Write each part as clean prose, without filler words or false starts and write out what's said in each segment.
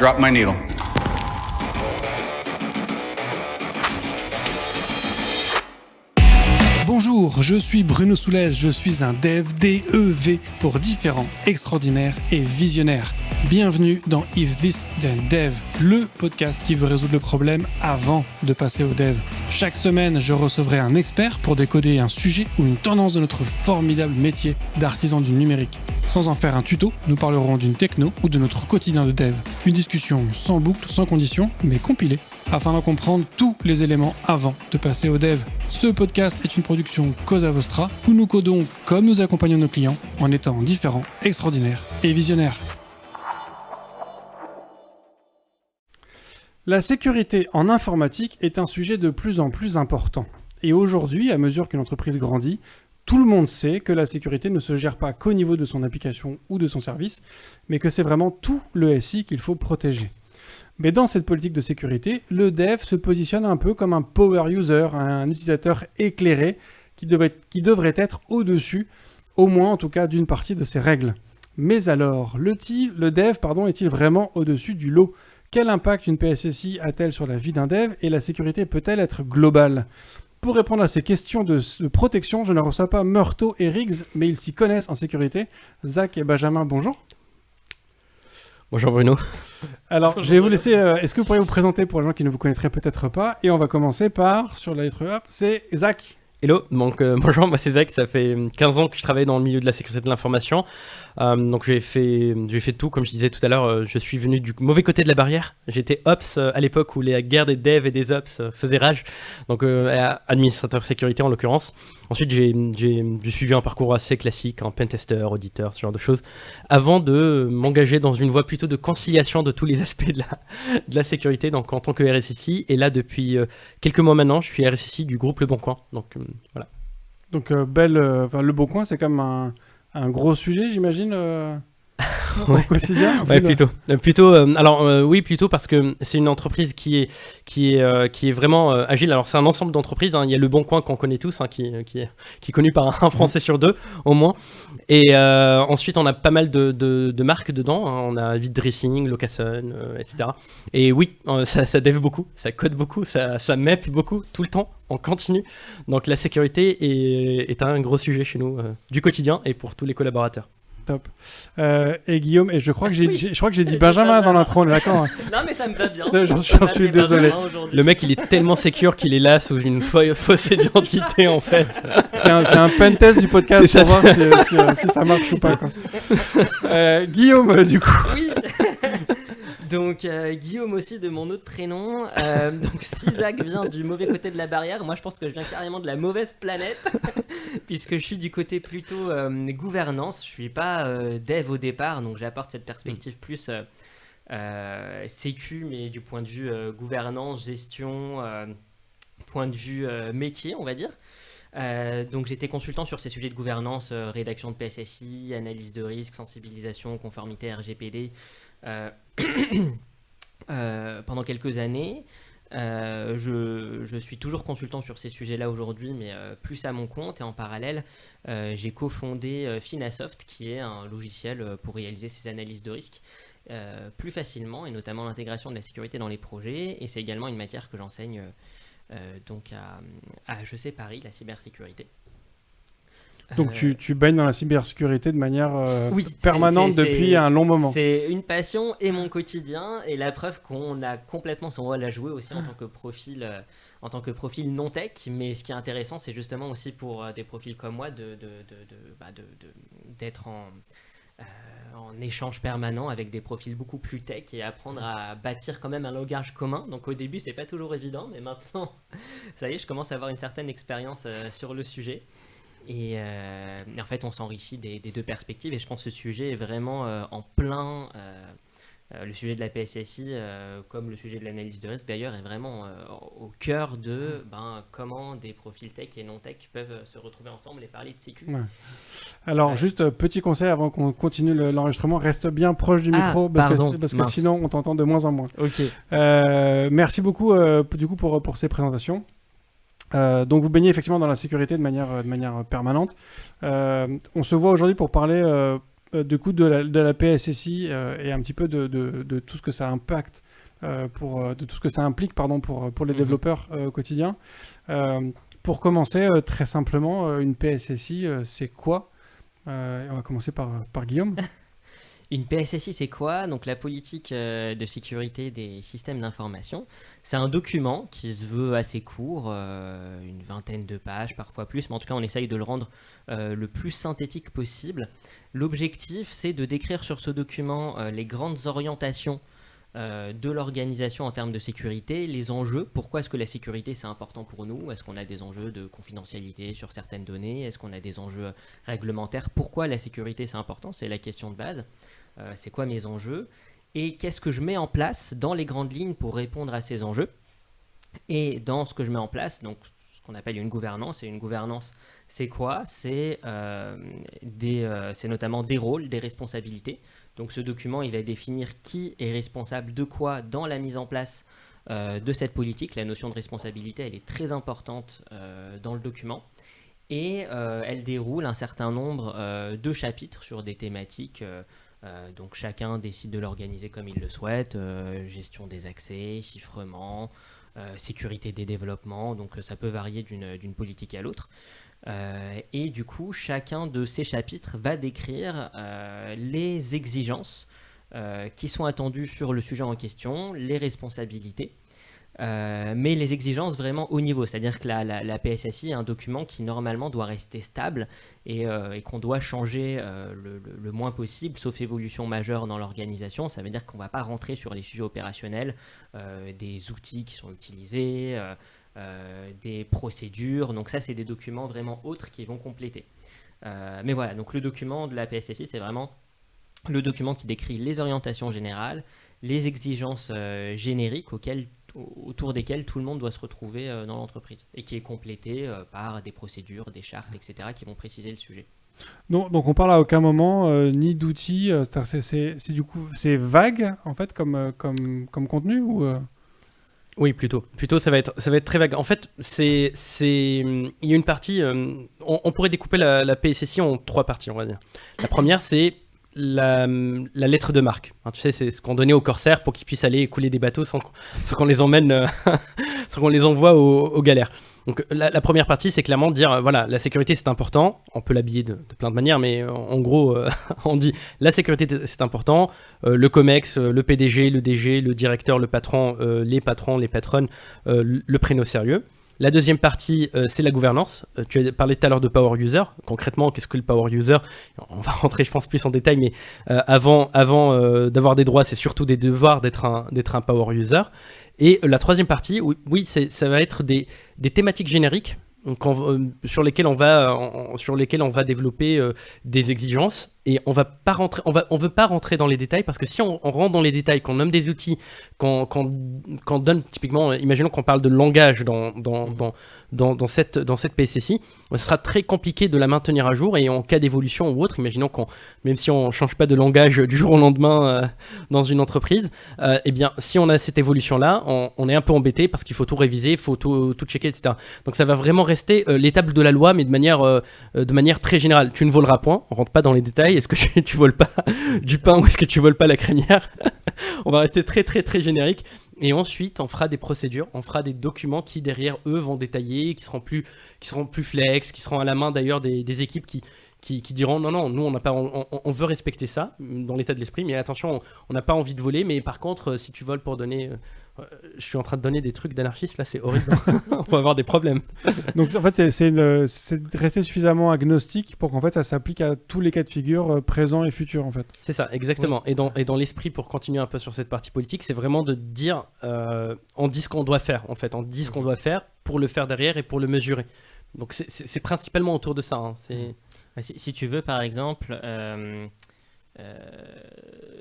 Drop my needle. Bonjour, je suis Bruno Soulez, je suis un dev, D-E-V, pour différents, extraordinaires et visionnaires. Bienvenue dans If This Then Dev, le podcast qui veut résoudre le problème avant de passer au dev. Chaque semaine, je recevrai un expert pour décoder un sujet ou une tendance de notre formidable métier d'artisan du numérique. Sans en faire un tuto, nous parlerons d'une techno ou de notre quotidien de dev. Une discussion sans boucle, sans condition, mais compilée, afin d'en comprendre tous les éléments avant de passer au dev. Ce podcast est une production Cosa Vostra, où nous codons comme nous accompagnons nos clients, en étant différents, extraordinaires et visionnaires. La sécurité en informatique est un sujet de plus en plus important. Et aujourd'hui, à mesure qu'une entreprise grandit, tout le monde sait que la sécurité ne se gère pas qu'au niveau de son application ou de son service, mais que c'est vraiment tout le SI qu'il faut protéger. Mais dans cette politique de sécurité, le dev se positionne un peu comme un power user, un utilisateur éclairé qui devrait être au-dessus, au moins en tout cas d'une partie de ces règles. Mais alors, le dev est-il vraiment au-dessus du lot ? Quel impact une PSSI a-t-elle sur la vie d'un dev et la sécurité peut-elle être globale ? Pour répondre à ces questions de protection, je ne reçois pas Murto et Riggs, mais ils s'y connaissent en sécurité. Zach et Benjamin, bonjour. Bonjour Bruno. Alors, je vais vous laisser... est-ce que vous pourriez vous présenter pour les gens qui ne vous connaîtraient peut-être pas ? Et on va commencer par, sur la lettre A, c'est Zach. Hello, donc bonjour, moi c'est Zach, ça fait 15 ans que je travaille dans le milieu de la sécurité de l'information. Donc j'ai fait tout, comme je disais tout à l'heure, je suis venu du mauvais côté de la barrière. J'étais Ops à l'époque où les guerres des devs et des Ops faisaient rage, donc administrateur sécurité en l'occurrence. Ensuite j'ai suivi un parcours assez classique, pentester, auditeur, ce genre de choses, avant de m'engager dans une voie plutôt de conciliation de tous les aspects de la sécurité, donc en tant que RSSI. Et là depuis quelques mois maintenant, je suis RSSI du groupe Le Bon Coin, donc voilà. Donc Le Bon Coin, c'est comme un gros sujet, j'imagine, au quotidien. Ouais, plutôt parce que c'est une entreprise qui est vraiment agile. Alors c'est un ensemble d'entreprises, hein. Il y a Le Bon Coin qu'on connaît tous, hein, qui est connu par un Français sur deux au moins. Et ensuite on a pas mal de marques dedans, hein. On a Vite Dressing, Locason, etc. Et oui, ça dev beaucoup, ça code beaucoup, ça map beaucoup tout le temps en continu. Donc la sécurité est un gros sujet chez nous du quotidien et pour tous les collaborateurs. Top. Et Guillaume, et je crois que j'ai dit Benjamin dans l'intro, d'accord. Non mais ça me va bien. J'en suis désolé. Le mec il est tellement secure qu'il est là sous une fausse identité en fait. C'est un pentest du podcast pour voir si ça marche ou pas, quoi. Guillaume, du coup. Oui. Donc Guillaume aussi de mon autre prénom. Donc si Zach vient du mauvais côté de la barrière, moi je pense que je viens carrément de la mauvaise planète puisque je suis du côté plutôt gouvernance. Je suis pas dev au départ, donc j'apporte cette perspective plus sécu, mais du point de vue gouvernance, gestion, point de vue métier, on va dire. Donc j'étais consultant sur ces sujets de gouvernance, rédaction de PSSI, analyse de risque, sensibilisation, conformité RGPD. Pendant quelques années, je suis toujours consultant sur ces sujets-là aujourd'hui, mais plus à mon compte. Et en parallèle, j'ai cofondé Finasoft, qui est un logiciel pour réaliser ces analyses de risque plus facilement, et notamment l'intégration de la sécurité dans les projets. Et c'est également une matière que j'enseigne donc à HEC Paris, la cybersécurité. Donc tu baignes dans la cybersécurité de manière permanente depuis un long moment. C'est une passion et mon quotidien, et la preuve qu'on a complètement son rôle à jouer aussi en tant que profil non tech. Mais ce qui est intéressant, c'est justement aussi pour des profils comme moi d'être en échange permanent avec des profils beaucoup plus tech et apprendre à bâtir quand même un langage commun. Donc au début c'est pas toujours évident, mais maintenant ça y est, je commence à avoir une certaine expérience sur le sujet. Et en fait, on s'enrichit des deux perspectives, et je pense que ce sujet est vraiment en plein. Le sujet de la PSSI, comme le sujet de l'analyse de risque d'ailleurs, est vraiment au cœur de comment des profils tech et non tech peuvent se retrouver ensemble et parler de sécu. Ouais. Alors, juste petit conseil avant qu'on continue l'enregistrement, reste bien proche du micro parce que sinon on t'entend de moins en moins. Ok. Merci beaucoup du coup pour ces présentations. Donc vous baignez effectivement dans la sécurité de manière permanente. On se voit aujourd'hui pour parler du coup de la PSSI et un petit peu de tout ce que ça impacte, de tout ce que ça implique pour les développeurs au quotidien. Pour commencer, très simplement, une PSSI, c'est quoi? On va commencer par Guillaume. Une PSSI, c'est quoi? Donc la politique de sécurité des systèmes d'information. C'est un document qui se veut assez court, une vingtaine de pages, parfois plus, mais en tout cas on essaye de le rendre le plus synthétique possible. L'objectif, c'est de décrire sur ce document les grandes orientations de l'organisation en termes de sécurité, les enjeux, pourquoi est-ce que la sécurité c'est important pour nous, est-ce qu'on a des enjeux de confidentialité sur certaines données, est-ce qu'on a des enjeux réglementaires, pourquoi la sécurité c'est important, c'est la question de base. C'est quoi mes enjeux et qu'est-ce que je mets en place dans les grandes lignes pour répondre à ces enjeux. Et dans ce que je mets en place, donc ce qu'on appelle une gouvernance, et une gouvernance c'est quoi? C'est notamment des rôles, des responsabilités. Donc ce document il va définir qui est responsable de quoi dans la mise en place de cette politique. La notion de responsabilité elle est très importante dans le document. Et elle déroule un certain nombre de chapitres sur des thématiques. Donc chacun décide de l'organiser comme il le souhaite, gestion des accès, chiffrement, sécurité des développements, donc ça peut varier d'une politique à l'autre. Et du coup, chacun de ces chapitres va décrire les exigences qui sont attendues sur le sujet en question, les responsabilités, mais les exigences vraiment haut niveau, c'est-à-dire que la PSSI est un document qui normalement doit rester stable et qu'on doit changer le moins possible, sauf évolution majeure dans l'organisation. Ça veut dire qu'on ne va pas rentrer sur les sujets opérationnels, des outils qui sont utilisés, des procédures. Donc ça, c'est des documents vraiment autres qui vont compléter. Mais voilà, donc le document de la PSSI, c'est vraiment le document qui décrit les orientations générales, les exigences génériques autour desquelles tout le monde doit se retrouver dans l'entreprise et qui est complété par des procédures, des chartes, etc. qui vont préciser le sujet. Donc on parle à aucun moment ni d'outils, c'est vague en fait comme contenu ou Oui, plutôt ça va être très vague. En fait, il y a une partie, on pourrait découper la PSSI en 3 parties, on va dire. La première, c'est la lettre de marque. Tu sais, c'est ce qu'on donnait aux corsaires pour qu'ils puissent aller couler des bateaux sans qu'on les emmène, sans qu'on les envoie aux galères. Donc la première partie, c'est clairement de dire, voilà, la sécurité c'est important. On peut l'habiller de plein de manières, mais en gros, on dit la sécurité c'est important. Le COMEX, le PDG, le DG, le directeur, le patron, les patrons, les patronnes le prennent au sérieux. La deuxième partie, c'est la gouvernance. Tu as parlé tout à l'heure de Power User. Concrètement, qu'est-ce que le Power User? On va rentrer, je pense, plus en détail, mais avant d'avoir des droits, c'est surtout des devoirs d'être un Power User. Et la troisième partie, oui, ça va être des thématiques génériques donc sur lesquelles on va développer des exigences. Et on veut pas rentrer dans les détails parce que si on rentre dans les détails, qu'on nomme des outils, qu'on donne typiquement, imaginons qu'on parle de langage dans cette PSSI, ce sera très compliqué de la maintenir à jour et en cas d'évolution ou autre, imaginons même si on change pas de langage du jour au lendemain dans une entreprise, eh bien si on a cette évolution là, on est un peu embêté parce qu'il faut tout réviser, il faut tout checker, etc. Donc ça va vraiment rester l'étable de la loi, mais de manière très générale. Tu ne voleras point, on rentre pas dans les détails. Est-ce que tu voles pas du pain ou est-ce que tu voles pas la crémière? On va rester très très très générique. Et ensuite, on fera des procédures, on fera des documents qui derrière eux vont détailler, qui seront plus flex, qui seront à la main d'ailleurs des équipes qui diront non, nous on veut respecter ça dans l'état de l'esprit, mais attention, on n'a pas envie de voler, mais par contre, si tu voles pour donner... je suis en train de donner des trucs d'anarchistes, là c'est horrible, on va avoir des problèmes. Donc en fait c'est de rester suffisamment agnostique pour qu'en fait ça s'applique à tous les cas de figure présents et futurs en fait. C'est ça, exactement. Oui. Et dans l'esprit, pour continuer un peu sur cette partie politique, c'est vraiment de dire, on dit ce qu'on doit faire en fait, on dit ce qu'on doit faire pour le faire derrière et pour le mesurer. Donc c'est principalement autour de ça. Hein. Si tu veux par exemple...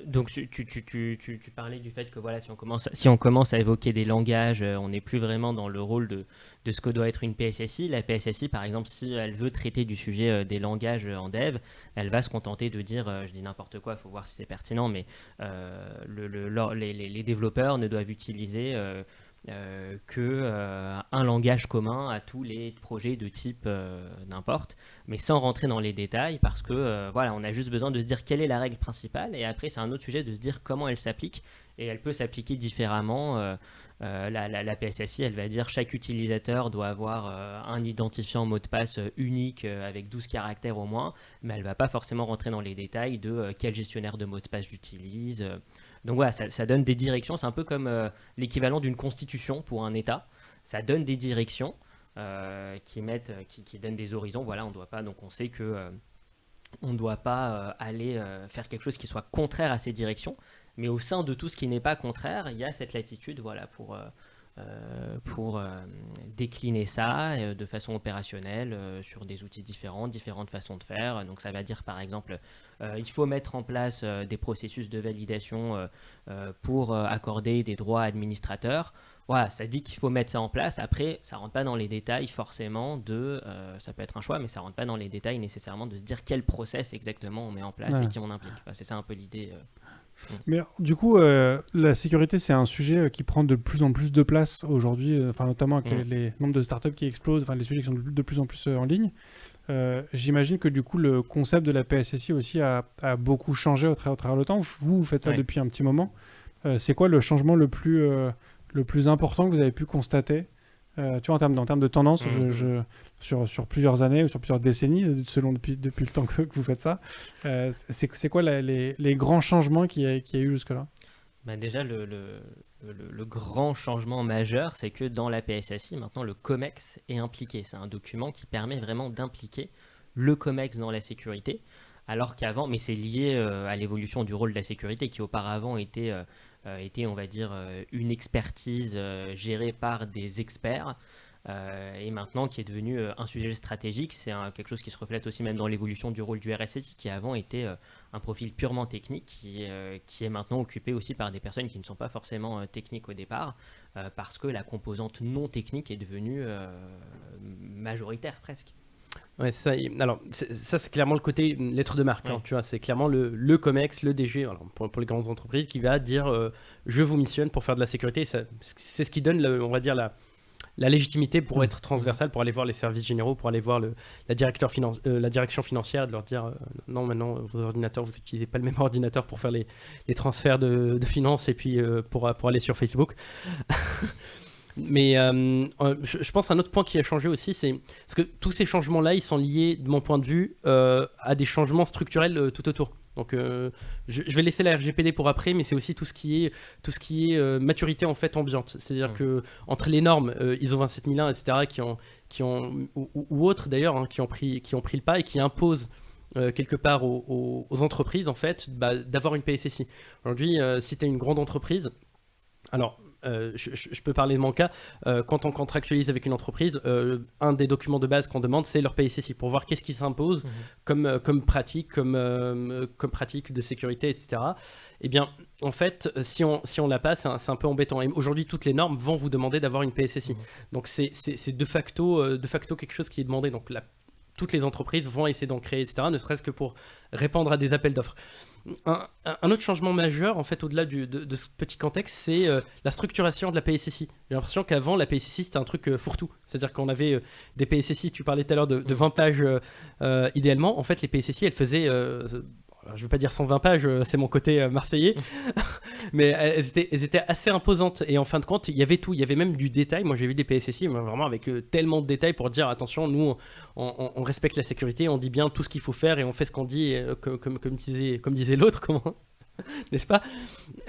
donc tu parlais du fait que voilà, si on commence à évoquer des langages, on n'est plus vraiment dans le rôle de ce que doit être une PSSI. La PSSI par exemple, si elle veut traiter du sujet des langages en dev, elle va se contenter de dire, je dis n'importe quoi, il faut voir si c'est pertinent, mais les développeurs ne doivent utiliser un langage commun à tous les projets de type n'importe, mais sans rentrer dans les détails parce que voilà, on a juste besoin de se dire quelle est la règle principale et après c'est un autre sujet de se dire comment elle s'applique et elle peut s'appliquer différemment. La PSSI, elle va dire chaque utilisateur doit avoir un identifiant mot de passe unique avec 12 caractères au moins, mais elle va pas forcément rentrer dans les détails de quel gestionnaire de mot de passe j'utilise. Donc voilà, ça donne des directions, c'est un peu comme l'équivalent d'une constitution pour un État. Ça donne des directions qui donnent des horizons. Voilà, on doit pas, donc on sait que on ne doit pas aller faire quelque chose qui soit contraire à ces directions. Mais au sein de tout ce qui n'est pas contraire, il y a cette latitude voilà, pour décliner ça de façon opérationnelle sur des outils différents, différentes façons de faire. Donc ça va dire par exemple, il faut mettre en place des processus de validation pour accorder des droits administrateurs. Voilà, ça dit qu'il faut mettre ça en place. Après, ça rentre pas dans les détails forcément ça peut être un choix, mais ça rentre pas dans les détails nécessairement de se dire quel process exactement on met en place et qui on implique. Enfin, c'est ça un peu l'idée. Mais du coup, la sécurité, c'est un sujet qui prend de plus en plus de place aujourd'hui, notamment avec les nombres de startups qui explosent, les sujets qui sont de plus en plus en ligne. J'imagine que du coup, le concept de la PSSI aussi a beaucoup changé au travers le temps. Vous faites ça depuis un petit moment. C'est quoi le changement le plus important que vous avez pu constater tu vois, en termes de tendance, sur plusieurs années ou sur plusieurs décennies, selon depuis le temps que vous faites ça, c'est quoi les grands changements qu'il y a eu jusque-là? Déjà, le grand changement majeur, c'est que dans la PSSI, maintenant, le COMEX est impliqué. C'est un document qui permet vraiment d'impliquer le COMEX dans la sécurité, alors qu'avant, mais c'est lié à l'évolution du rôle de la sécurité qui auparavant était on va dire, une expertise gérée par des experts et maintenant qui est devenu un sujet stratégique. C'est quelque chose qui se reflète aussi même dans l'évolution du rôle du RSSI qui avant était un profil purement technique qui est maintenant occupé aussi par des personnes qui ne sont pas forcément techniques au départ parce que la composante non technique est devenue majoritaire presque. Ouais, ça, alors, ça, c'est clairement le côté lettre de marque. Tu vois, c'est clairement le COMEX, le DG, alors, pour les grandes entreprises, qui va dire je vous missionne pour faire de la sécurité. C'est ce qui donne, on va dire, la légitimité pour être transversal, pour aller voir les services généraux, pour aller voir la direction financière, de leur dire non, maintenant, vos ordinateurs, vous n'utilisez pas le même ordinateur pour faire les transferts de finances et puis pour aller sur Facebook. Mais je pense qu'un autre point qui a changé aussi, c'est parce que tous ces changements-là, ils sont liés, de mon point de vue, à des changements structurels tout autour. Donc, je vais laisser la RGPD pour après, mais c'est aussi tout ce qui est maturité en fait ambiante. C'est-à-dire que entre les normes ISO 27001, etc., ou autres d'ailleurs, qui ont pris le pas et qui imposent quelque part aux entreprises en fait, d'avoir une PSSI. Aujourd'hui, si tu es une grande entreprise, alors je peux parler de mon cas, quand on contractualise avec une entreprise, un des documents de base qu'on demande, c'est leur PSSI pour voir qu'est-ce qui s'impose comme pratique, comme pratique de sécurité, etc. Eh bien, en fait, si on l'a pas, c'est un peu embêtant. Et aujourd'hui, toutes les normes vont vous demander d'avoir une PSSI. Donc, c'est de facto quelque chose qui est demandé. Donc, toutes les entreprises vont essayer d'en créer, etc., ne serait-ce que pour répondre à des appels d'offres. Un autre changement majeur, en fait, au-delà de ce petit contexte, c'est la structuration de la PSSI. J'ai l'impression qu'avant, la PSSI, c'était un truc fourre-tout. C'est-à-dire qu'on avait des PSSI, tu parlais tout à l'heure de 20 pages idéalement. En fait, les PSSI, elles faisaient... je ne veux pas dire 120 pages, c'est mon côté marseillais, mais elles étaient assez imposantes. Et en fin de compte, il y avait tout. Il y avait même du détail. Moi, j'ai vu des PSSI vraiment avec tellement de détails pour dire attention, nous, on respecte la sécurité, on dit bien tout ce qu'il faut faire et on fait ce qu'on dit, comme disait l'autre, comment n'est-ce pas?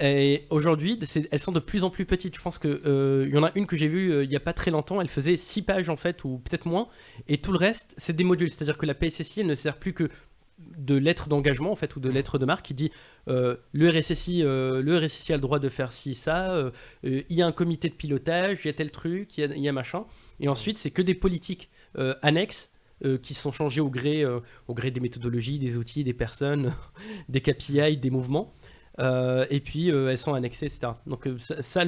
Et aujourd'hui, elles sont de plus en plus petites. Je pense qu'il y en a une que j'ai vue il n'y a pas très longtemps, elle faisait 6 pages en fait, ou peut-être moins. Et tout le reste, c'est des modules. C'est-à-dire que la PSSI, elle ne sert plus que de lettres d'engagement en fait ou de lettres de marque qui dit le RSSI a le droit de faire ci ça, il y a un comité de pilotage, il y a tel truc, il y a machin, et ensuite c'est que des politiques annexes qui sont changées au gré des méthodologies, des outils, des personnes, des KPI, des mouvements. Et puis elles sont annexées, etc. Donc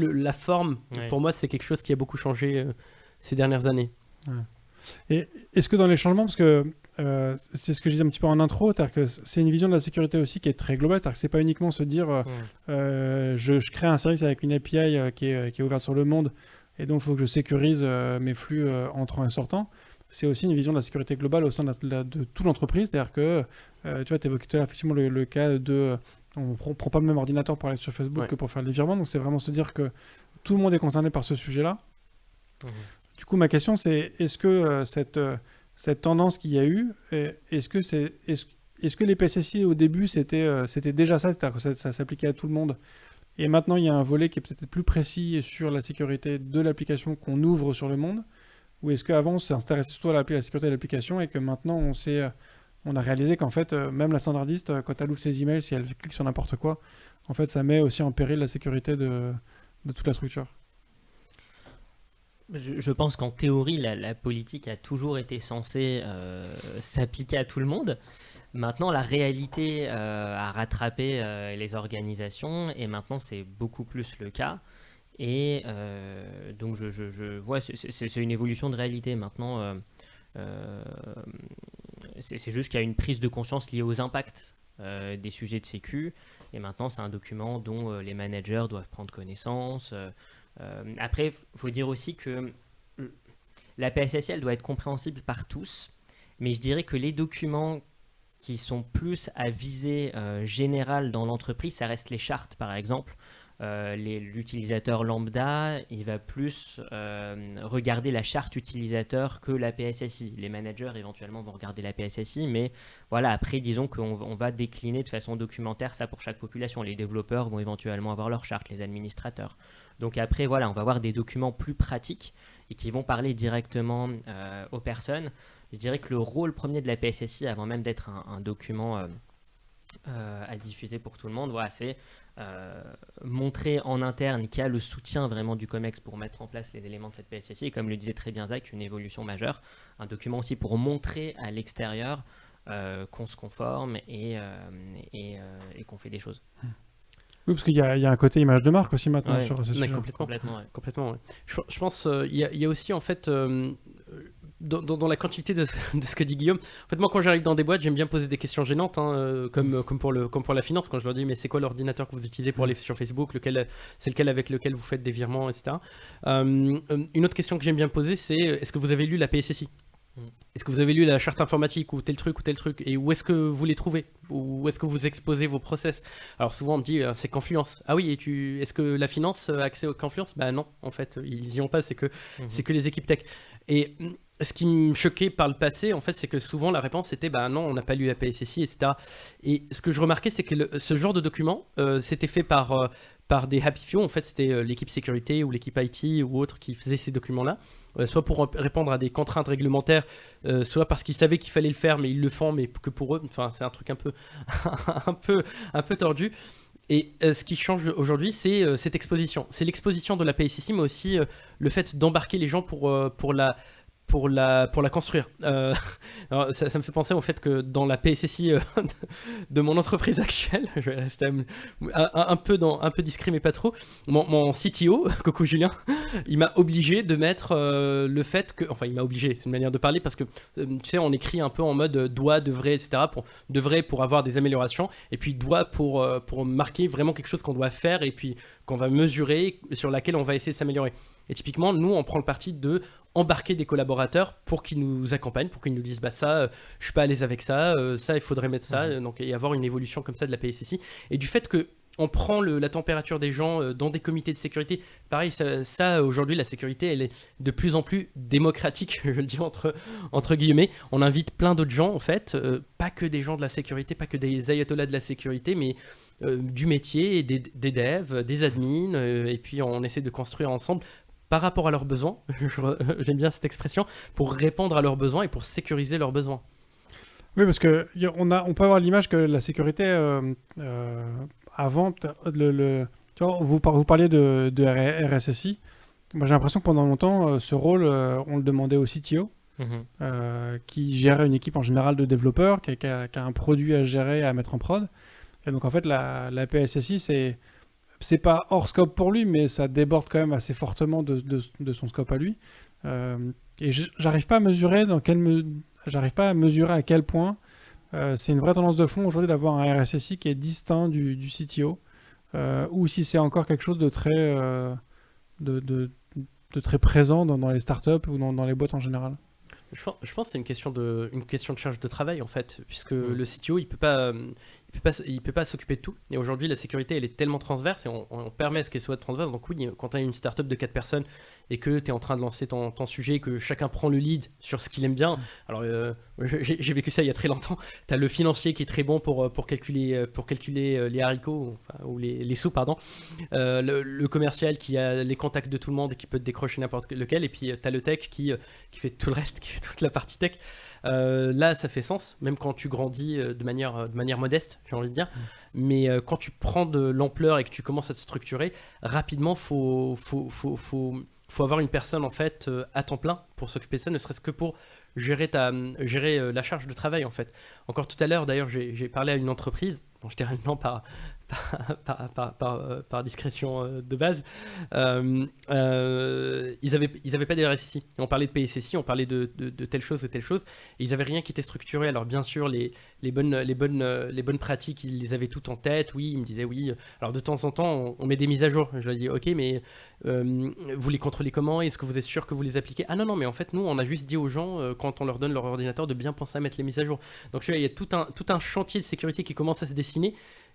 la forme, pour moi, c'est quelque chose qui a beaucoup changé ces dernières années. Et est-ce que dans les changements, parce que c'est ce que je disais un petit peu en intro, c'est-à-dire que c'est une vision de la sécurité aussi qui est très globale, c'est-à-dire que c'est pas uniquement se dire je crée un service avec une API qui est ouverte sur le monde et donc il faut que je sécurise mes flux entrants et sortants. C'est aussi une vision de la sécurité globale au sein de toute l'entreprise, c'est-à-dire que tu vois, tu évoquais tout à l'heure effectivement le cas de on prend pas le même ordinateur pour aller sur Facebook que pour faire les virements, donc c'est vraiment se dire que tout le monde est concerné par ce sujet-là. Du coup, ma question c'est est-ce que cette tendance qu'il y a eu, est-ce que les PSSI au début c'était déjà ça, c'est-à-dire que ça s'appliquait à tout le monde, et maintenant il y a un volet qui est peut-être plus précis sur la sécurité de l'application qu'on ouvre sur le monde, ou est-ce qu'avant on s'intéressait surtout à la sécurité de l'application et que maintenant on a réalisé qu'en fait même la standardiste quand elle ouvre ses emails, si elle clique sur n'importe quoi, en fait ça met aussi en péril la sécurité de toute la structure. Je pense qu'en théorie, la politique a toujours été censée s'appliquer à tout le monde. Maintenant, la réalité a rattrapé les organisations et maintenant c'est beaucoup plus le cas. Et donc je vois, c'est une évolution de réalité. Maintenant, c'est juste qu'il y a une prise de conscience liée aux impacts des sujets de sécu. Et maintenant, c'est un document dont les managers doivent prendre connaissance. Après, il faut dire aussi que la PSSI, elle doit être compréhensible par tous, mais je dirais que les documents qui sont plus à visée générale dans l'entreprise, ça reste les chartes, par exemple. L'utilisateur lambda, il va plus regarder la charte utilisateur que la PSSI. Les managers, éventuellement, vont regarder la PSSI, mais voilà, après, disons qu'on va décliner de façon documentaire ça pour chaque population. Les développeurs vont éventuellement avoir leur charte, les administrateurs. Donc après, voilà, on va avoir des documents plus pratiques et qui vont parler directement aux personnes. Je dirais que le rôle premier de la PSSI, avant même d'être un document à diffuser pour tout le monde, voilà, c'est montrer en interne qu'il y a le soutien vraiment du COMEX pour mettre en place les éléments de cette PSSI. Et comme le disait très bien Zach, une évolution majeure. Un document aussi pour montrer à l'extérieur qu'on se conforme et qu'on fait des choses. Oui, parce qu'il y a un côté image de marque aussi maintenant sur ce sujet. Complètement, ouais. Je pense il y a aussi en fait dans la quantité de ce que dit Guillaume. En fait, moi quand j'arrive dans des boîtes, j'aime bien poser des questions gênantes, comme pour la finance, quand je leur dis mais c'est quoi l'ordinateur que vous utilisez pour aller sur Facebook, c'est lequel avec lequel vous faites des virements, etc. Une autre question que j'aime bien poser, c'est est-ce que vous avez lu la PSSI ? Est-ce que vous avez lu la charte informatique ou tel truc, et où est-ce que vous les trouvez, où est-ce que vous exposez vos process? Alors souvent on me dit c'est Confluence. Ah oui, et est-ce que la finance a accès au Confluence? Bah non, en fait ils y ont pas, c'est que les équipes tech. Et ce qui me choquait par le passé, en fait, c'est que souvent la réponse c'était bah non, on n'a pas lu la PSSI, etc. Et ce que je remarquais, c'est que ce genre de document, c'était fait par des happy few. En fait, c'était l'équipe sécurité ou l'équipe IT ou autre qui faisait ces documents-là. Soit pour répondre à des contraintes réglementaires, soit parce qu'ils savaient qu'il fallait le faire, mais ils le font, mais que pour eux. Enfin, c'est un truc un peu tordu. Et ce qui change aujourd'hui, c'est cette exposition. C'est l'exposition de la PSSI, mais aussi le fait d'embarquer les gens pour la construire. Alors ça me fait penser au fait que dans la PSSI de mon entreprise actuelle, je vais rester un peu discret mais pas trop, mon CTO, coucou Julien, il m'a obligé de mettre le fait que, enfin il m'a obligé, c'est une manière de parler parce que tu sais on écrit un peu en mode doit, devrait, etc. pour avoir des améliorations, et puis doit pour marquer vraiment quelque chose qu'on doit faire et puis qu'on va mesurer, sur laquelle on va essayer de s'améliorer. Et typiquement, nous, on prend le parti de embarquer des collaborateurs pour qu'ils nous accompagnent, pour qu'ils nous disent bah ça, je suis pas à l'aise avec ça, ça il faudrait mettre ça, donc et avoir une évolution comme ça de la PSSI. Et du fait que on prend la température des gens dans des comités de sécurité, pareil, ça aujourd'hui la sécurité elle est de plus en plus démocratique, je le dis entre guillemets. On invite plein d'autres gens en fait, pas que des gens de la sécurité, pas que des ayatollahs de la sécurité, mais du métier, des devs, des admins, et puis on essaie de construire ensemble par rapport à leurs besoins, j'aime bien cette expression, pour répondre à leurs besoins et pour sécuriser leurs besoins. Oui, parce que on peut avoir l'image que la sécurité, avant, tu vois, vous parliez de RSSI. Moi, j'ai l'impression que pendant longtemps, ce rôle, on le demandait au CTO, qui gérait une équipe en général de développeurs, qui a un produit à gérer, à mettre en prod. Et donc, en fait, la PSSI, c'est pas hors scope pour lui, mais ça déborde quand même assez fortement de son scope à lui. Et j'arrive pas à mesurer j'arrive pas à mesurer à quel point c'est une vraie tendance de fond aujourd'hui d'avoir un RSSI qui est distinct du CTO, ou si c'est encore quelque chose de très, de, de- de très présent dans les startups ou dans les boîtes en général. Je pense que c'est une question de charge de travail en fait, puisque le CTO il peut pas s'occuper de tout. Et aujourd'hui, la sécurité elle est tellement transverse et on permet à ce qu'elle soit transverse. Donc oui, quand tu as une startup de 4 personnes et que tu es en train de lancer ton sujet, que chacun prend le lead sur ce qu'il aime bien. Alors j'ai vécu ça il y a très longtemps. Tu as le financier qui est très bon pour calculer les haricots ou les sous, pardon. Le commercial qui a les contacts de tout le monde et qui peut te décrocher n'importe lequel. Et puis tu as le tech qui fait tout le reste, qui fait toute la partie tech. Là, ça fait sens, même quand tu grandis de manière modeste, j'ai envie de dire. Mais quand tu prends de l'ampleur et que tu commences à te structurer, rapidement, faut avoir une personne en fait à temps plein pour s'occuper de ça, ne serait-ce que pour gérer la charge de travail en fait. Encore tout à l'heure, d'ailleurs, j'ai parlé à une entreprise, bon, je dirais non par discrétion de base. Ils avaient pas de RSSI. On parlait de PSSI, on parlait de telle chose et telle chose, et ils avaient rien qui était structuré. Alors bien sûr, les bonnes pratiques, ils les avaient toutes en tête. Oui, ils me disaient oui. Alors de temps en temps, on met des mises à jour. Je leur dis ok, mais vous les contrôlez comment? Est-ce que vous êtes sûr que vous les appliquez? Ah non, mais en fait, nous, on a juste dit aux gens, quand on leur donne leur ordinateur, de bien penser à mettre les mises à jour. Donc tu vois, il y a tout un chantier de sécurité qui commence à se dessiner,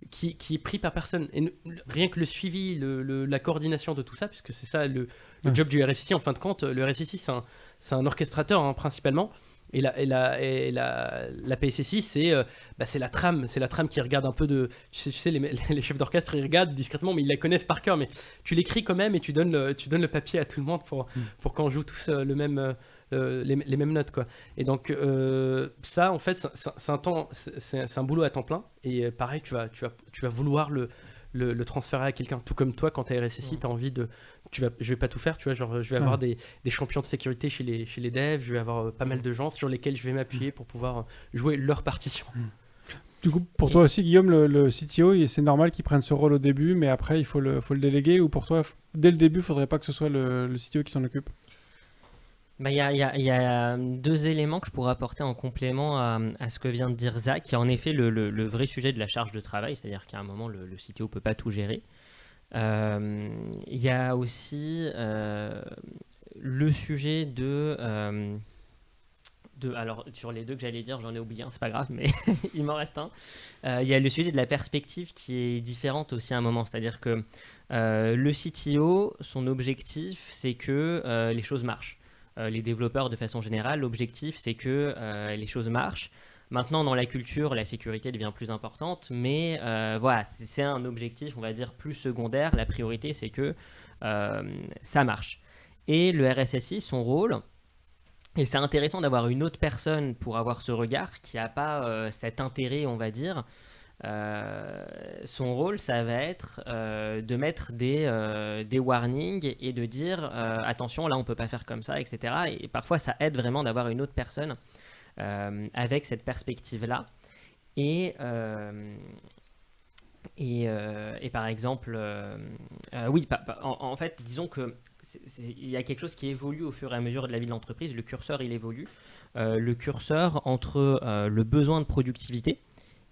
qui est pris par personne. Et rien que le suivi, la coordination de tout ça, puisque c'est ça le job du RSSI, en fin de compte. Le RSSI, c'est un orchestrateur hein, principalement. Et la PSSI, c'est la trame qui regarde un peu de. Tu sais les chefs d'orchestre, ils regardent discrètement, mais ils la connaissent par cœur. Mais tu l'écris quand même et tu donnes le papier à tout le monde pour qu'on joue tous les mêmes notes, quoi. Et donc, ça, en fait, c'est un boulot à temps plein. Et pareil, tu vas vouloir le transférer à quelqu'un. Tout comme toi, quand tu es RSSI, tu as envie de. Je vais pas tout faire, tu vois, genre je vais avoir des champions de sécurité chez les devs, je vais avoir pas mal de gens sur lesquels je vais m'appuyer pour pouvoir jouer leur partition. Du coup, pour toi aussi, Guillaume, le CTO, c'est normal qu'il prenne ce rôle au début, mais après, il faut le déléguer, ou pour toi, dès le début, il faudrait pas que ce soit le CTO qui s'en occupe? Il y a deux éléments que je pourrais apporter en complément à ce que vient de dire Zach, qui est en effet le vrai sujet de la charge de travail, c'est-à-dire qu'à un moment, le CTO ne peut pas tout gérer. Il y a aussi le sujet alors sur les deux que j'allais dire, j'en ai oublié un, c'est pas grave, mais il m'en reste un. Il y a le sujet de la perspective qui est différente aussi à un moment, c'est-à-dire que le CTO, son objectif, c'est que les choses marchent. Les développeurs, de façon générale, l'objectif, c'est que les choses marchent. Maintenant, dans la culture, la sécurité devient plus importante, mais voilà, c'est un objectif, on va dire, plus secondaire. La priorité, c'est que ça marche. Et le RSSI, son rôle, et c'est intéressant d'avoir une autre personne pour avoir ce regard qui n'a pas cet intérêt, on va dire. Son rôle, ça va être de mettre des warnings et de dire attention, là, on ne peut pas faire comme ça, etc. Et parfois, ça aide vraiment d'avoir une autre personne avec cette perspective-là. Et par exemple, oui, en fait, disons que il y a quelque chose qui évolue au fur et à mesure de la vie de l'entreprise. Le curseur, il évolue. Le curseur entre le besoin de productivité,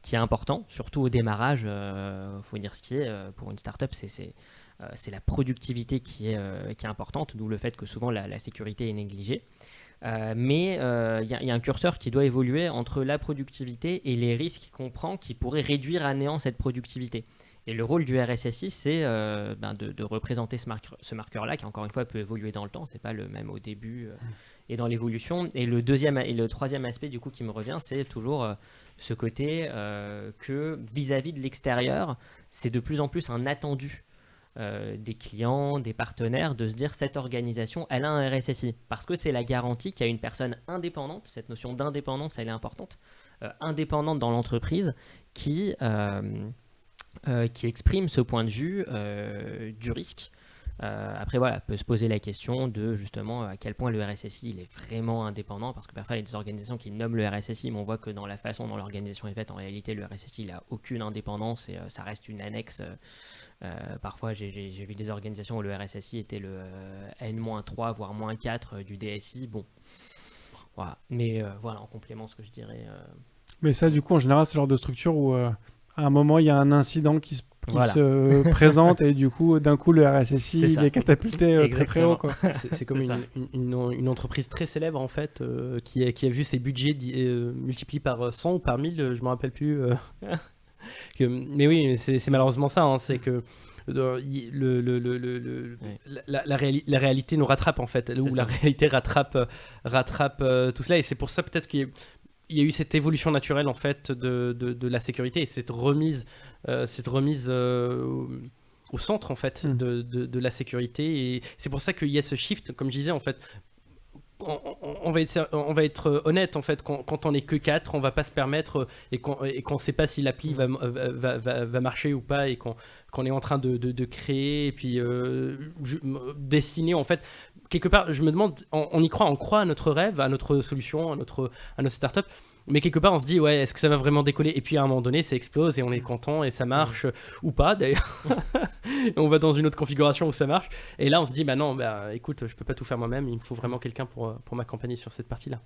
qui est important, surtout au démarrage, faut dire ce qui est, pour une startup, c'est la productivité qui est importante, d'où le fait que souvent la sécurité est négligée. Mais il y a un curseur qui doit évoluer entre la productivité et les risques qu'on prend qui pourraient réduire à néant cette productivité. Et le rôle du RSSI, c'est de représenter ce marqueur-là, qui encore une fois peut évoluer dans le temps, c'est pas le même au début et dans l'évolution. Et le troisième aspect du coup qui me revient, c'est toujours ce côté que vis-à-vis de l'extérieur, c'est de plus en plus un attendu des clients, des partenaires, de se dire cette organisation, elle a un RSSI. Parce que c'est la garantie qu'il y a une personne indépendante, cette notion d'indépendance, elle est importante, indépendante dans l'entreprise, qui exprime ce point de vue du risque. Après, voilà, peut se poser la question de justement à quel point le RSSI il est vraiment indépendant, parce que parfois il y a des organisations qui nomment le RSSI, mais on voit que dans la façon dont l'organisation est faite, en réalité, le RSSI il n'a aucune indépendance et ça reste une annexe. Parfois, j'ai vu des organisations où le RSSI était le N-3, voire -4 du DSI. Bon, Voilà. Mais voilà, en complément, ce que je dirais. Mais ça, du coup, en général, c'est le genre de structure où, à un moment, il y a un incident qui Voilà. se présente et du coup, d'un coup, le RSSI, C'est il ça. est catapulté très très haut, Exactement. quoi. C'est comme C'est ça. une entreprise très célèbre en fait qui a vu ses budgets multipliés par 100 ou par 1000, je me rappelle plus. Mais oui, c'est malheureusement ça, hein, c'est que Ouais. la réalité nous rattrape en fait, ou C'est la ça. réalité rattrape tout cela, et c'est pour ça peut-être qu'il y a eu cette évolution naturelle en fait de la sécurité et cette remise au centre en fait de la sécurité, et c'est pour ça qu'il y a ce shift, comme je disais en fait. On va être honnête en fait, quand on est que 4, on va pas se permettre et qu'on sait pas si l'appli va marcher ou pas, et qu'on est en train de créer et puis dessiner en fait. Quelque part, je me demande, on y croit, on croit à notre rêve, à notre solution, à notre startup, mais quelque part on se dit ouais, est-ce que ça va vraiment décoller, et puis à un moment donné ça explose et on est content et ça marche ou pas d'ailleurs. On va dans une autre configuration où ça marche, et là on se dit bah non, bah écoute, je peux pas tout faire moi-même, il me faut vraiment quelqu'un pour m'accompagner sur cette partie-là.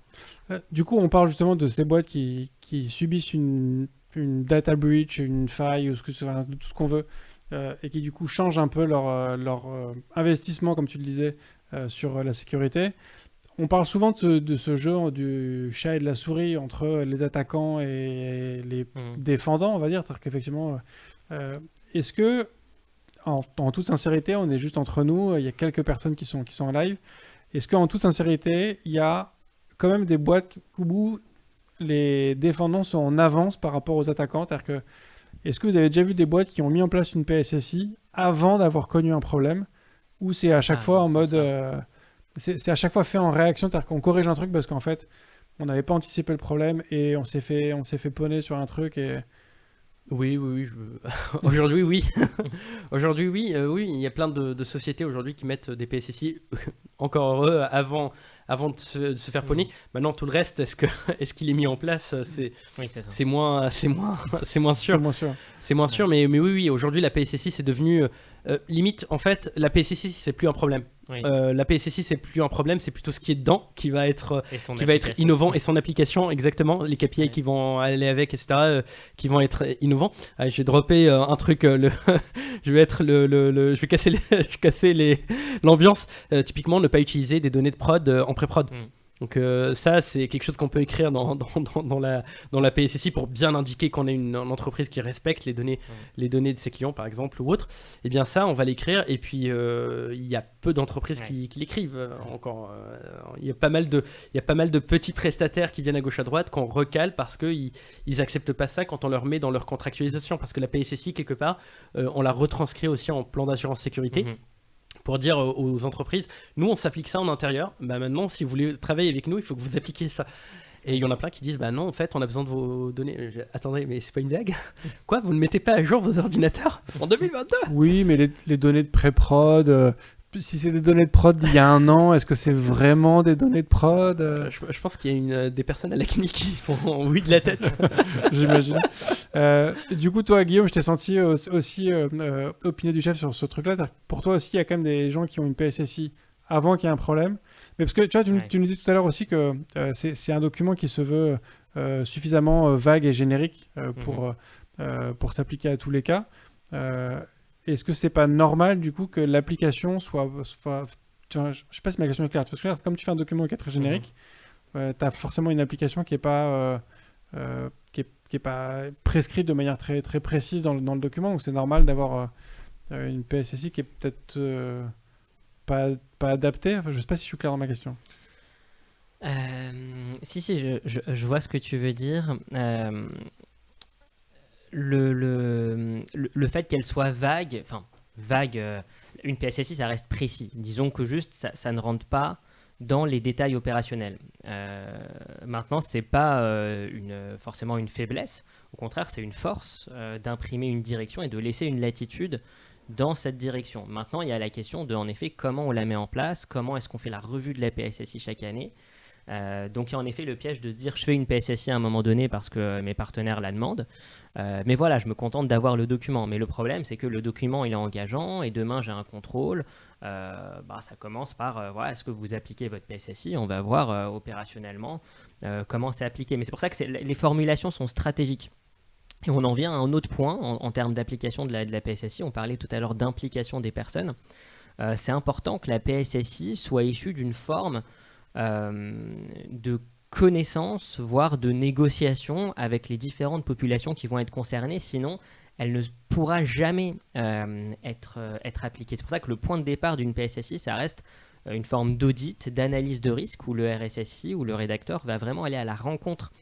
Du coup, on parle justement de ces boîtes qui subissent une data breach, une faille, ou enfin, tout ce qu'on veut, et qui du coup changent un peu leur investissement, comme tu le disais, sur la sécurité. On parle souvent de ce jeu du chat et de la souris entre les attaquants et les défendants, on va dire. C'est-à-dire qu'effectivement, est-ce que, en toute sincérité, on est juste entre nous, il y a quelques personnes qui sont en live, est-ce qu'en toute sincérité, il y a quand même des boîtes où les défendants sont en avance par rapport aux attaquants? C'est-à-dire que, est-ce que vous avez déjà vu des boîtes qui ont mis en place une PSSI avant d'avoir connu un problème, ou c'est à chaque fois en mode... c'est à chaque fois fait en réaction, c'est-à-dire qu'on corrige un truc parce qu'en fait, on n'avait pas anticipé le problème et on s'est fait poney sur un truc et... Oui. Aujourd'hui, oui. Aujourd'hui, oui. Oui, il y a plein de sociétés aujourd'hui qui mettent des PSSI, encore heureux, avant de se faire pogner. Maintenant, tout le reste, est-ce qu'il est mis en place? Oui, c'est ça. C'est moins sûr. C'est moins sûr. C'est moins sûr, mais oui. Aujourd'hui, la PSSI, c'est devenu limite. En fait, la PSSI, c'est plus un problème. Oui. La PSSI, c'est plus un problème, c'est plutôt ce qui est dedans qui va être Et son qui va être application. innovant, et son application, exactement, les KPI Ouais. qui vont aller avec, etc., qui vont être innovants. Je vais dropper un truc, je vais casser je vais casser l'ambiance. Typiquement, ne pas utiliser des données de prod en pré-prod. Donc ça, c'est quelque chose qu'on peut écrire dans la PSSI pour bien indiquer qu'on est une entreprise qui respecte les données de ses clients, par exemple, ou autre. Et bien ça, on va l'écrire, et puis il y a peu d'entreprises qui l'écrivent encore. Il y a pas mal de petits prestataires qui viennent à gauche à droite, qu'on recale parce qu'ils acceptent pas ça quand on leur met dans leur contractualisation, parce que la PSSI, quelque part, on la retranscrit aussi en plan d'assurance sécurité. Pour dire aux entreprises, nous on s'applique ça en intérieur, bah maintenant si vous voulez travailler avec nous, il faut que vous appliquiez ça. Et il y en a plein qui disent bah non, en fait on a besoin de vos données. Attendez, mais c'est pas une blague? Quoi, vous ne mettez pas à jour vos ordinateurs en 2022? Oui, mais les données de pré-prod, si c'est des données de prod d'il y a un an, est-ce que c'est vraiment des données de prod? Je pense qu'il y a des personnes à la CNIL qui font oui de la tête. J'imagine. Du coup, toi, Guillaume, je t'ai senti aussi opinion du chef sur ce truc-là. C'est-à-dire que pour toi aussi, il y a quand même des gens qui ont une PSSI avant qu'il y ait un problème. Mais parce que tu vois, tu nous dis tout à l'heure aussi que c'est un document qui se veut suffisamment vague et générique pour s'appliquer à tous les cas. Est-ce que c'est pas normal du coup que l'application soit tu vois, je sais pas si ma question est claire. Tu vois ce que je veux dire, comme tu fais un document qui est très générique, tu as forcément une application qui est pas qui est pas prescrite de manière très très précise dans le document. Donc c'est normal d'avoir une PSSI qui est peut-être pas adaptée. Enfin, je sais pas si je suis clair dans ma question. Si, je vois ce que tu veux dire. Le fait qu'elle soit vague, une PSSI, ça reste précis. Disons que juste, ça ne rentre pas dans les détails opérationnels. Maintenant, ce n'est pas forcément une faiblesse. Au contraire, c'est une force d'imprimer une direction et de laisser une latitude dans cette direction. Maintenant, il y a la question de, en effet, comment on la met en place, comment est-ce qu'on fait la revue de la PSSI chaque année. Donc il y a en effet le piège de se dire je fais une PSSI à un moment donné parce que mes partenaires la demandent, mais voilà, je me contente d'avoir le document. Mais le problème, c'est que le document il est engageant et demain j'ai un contrôle. Ça commence par voilà, est-ce que vous appliquez votre PSSI? On va voir opérationnellement comment c'est appliqué. Mais c'est pour ça que les formulations sont stratégiques. Et on en vient à un autre point en termes d'application de la PSSI. On parlait tout à l'heure d'implication des personnes. C'est important que la PSSI soit issue d'une forme de connaissance, voire de négociation avec les différentes populations qui vont être concernées. Sinon, elle ne pourra jamais être appliquée. C'est pour ça que le point de départ d'une PSSI, ça reste une forme d'audit, d'analyse de risque, où le RSSI ou le rédacteur va vraiment aller à la rencontre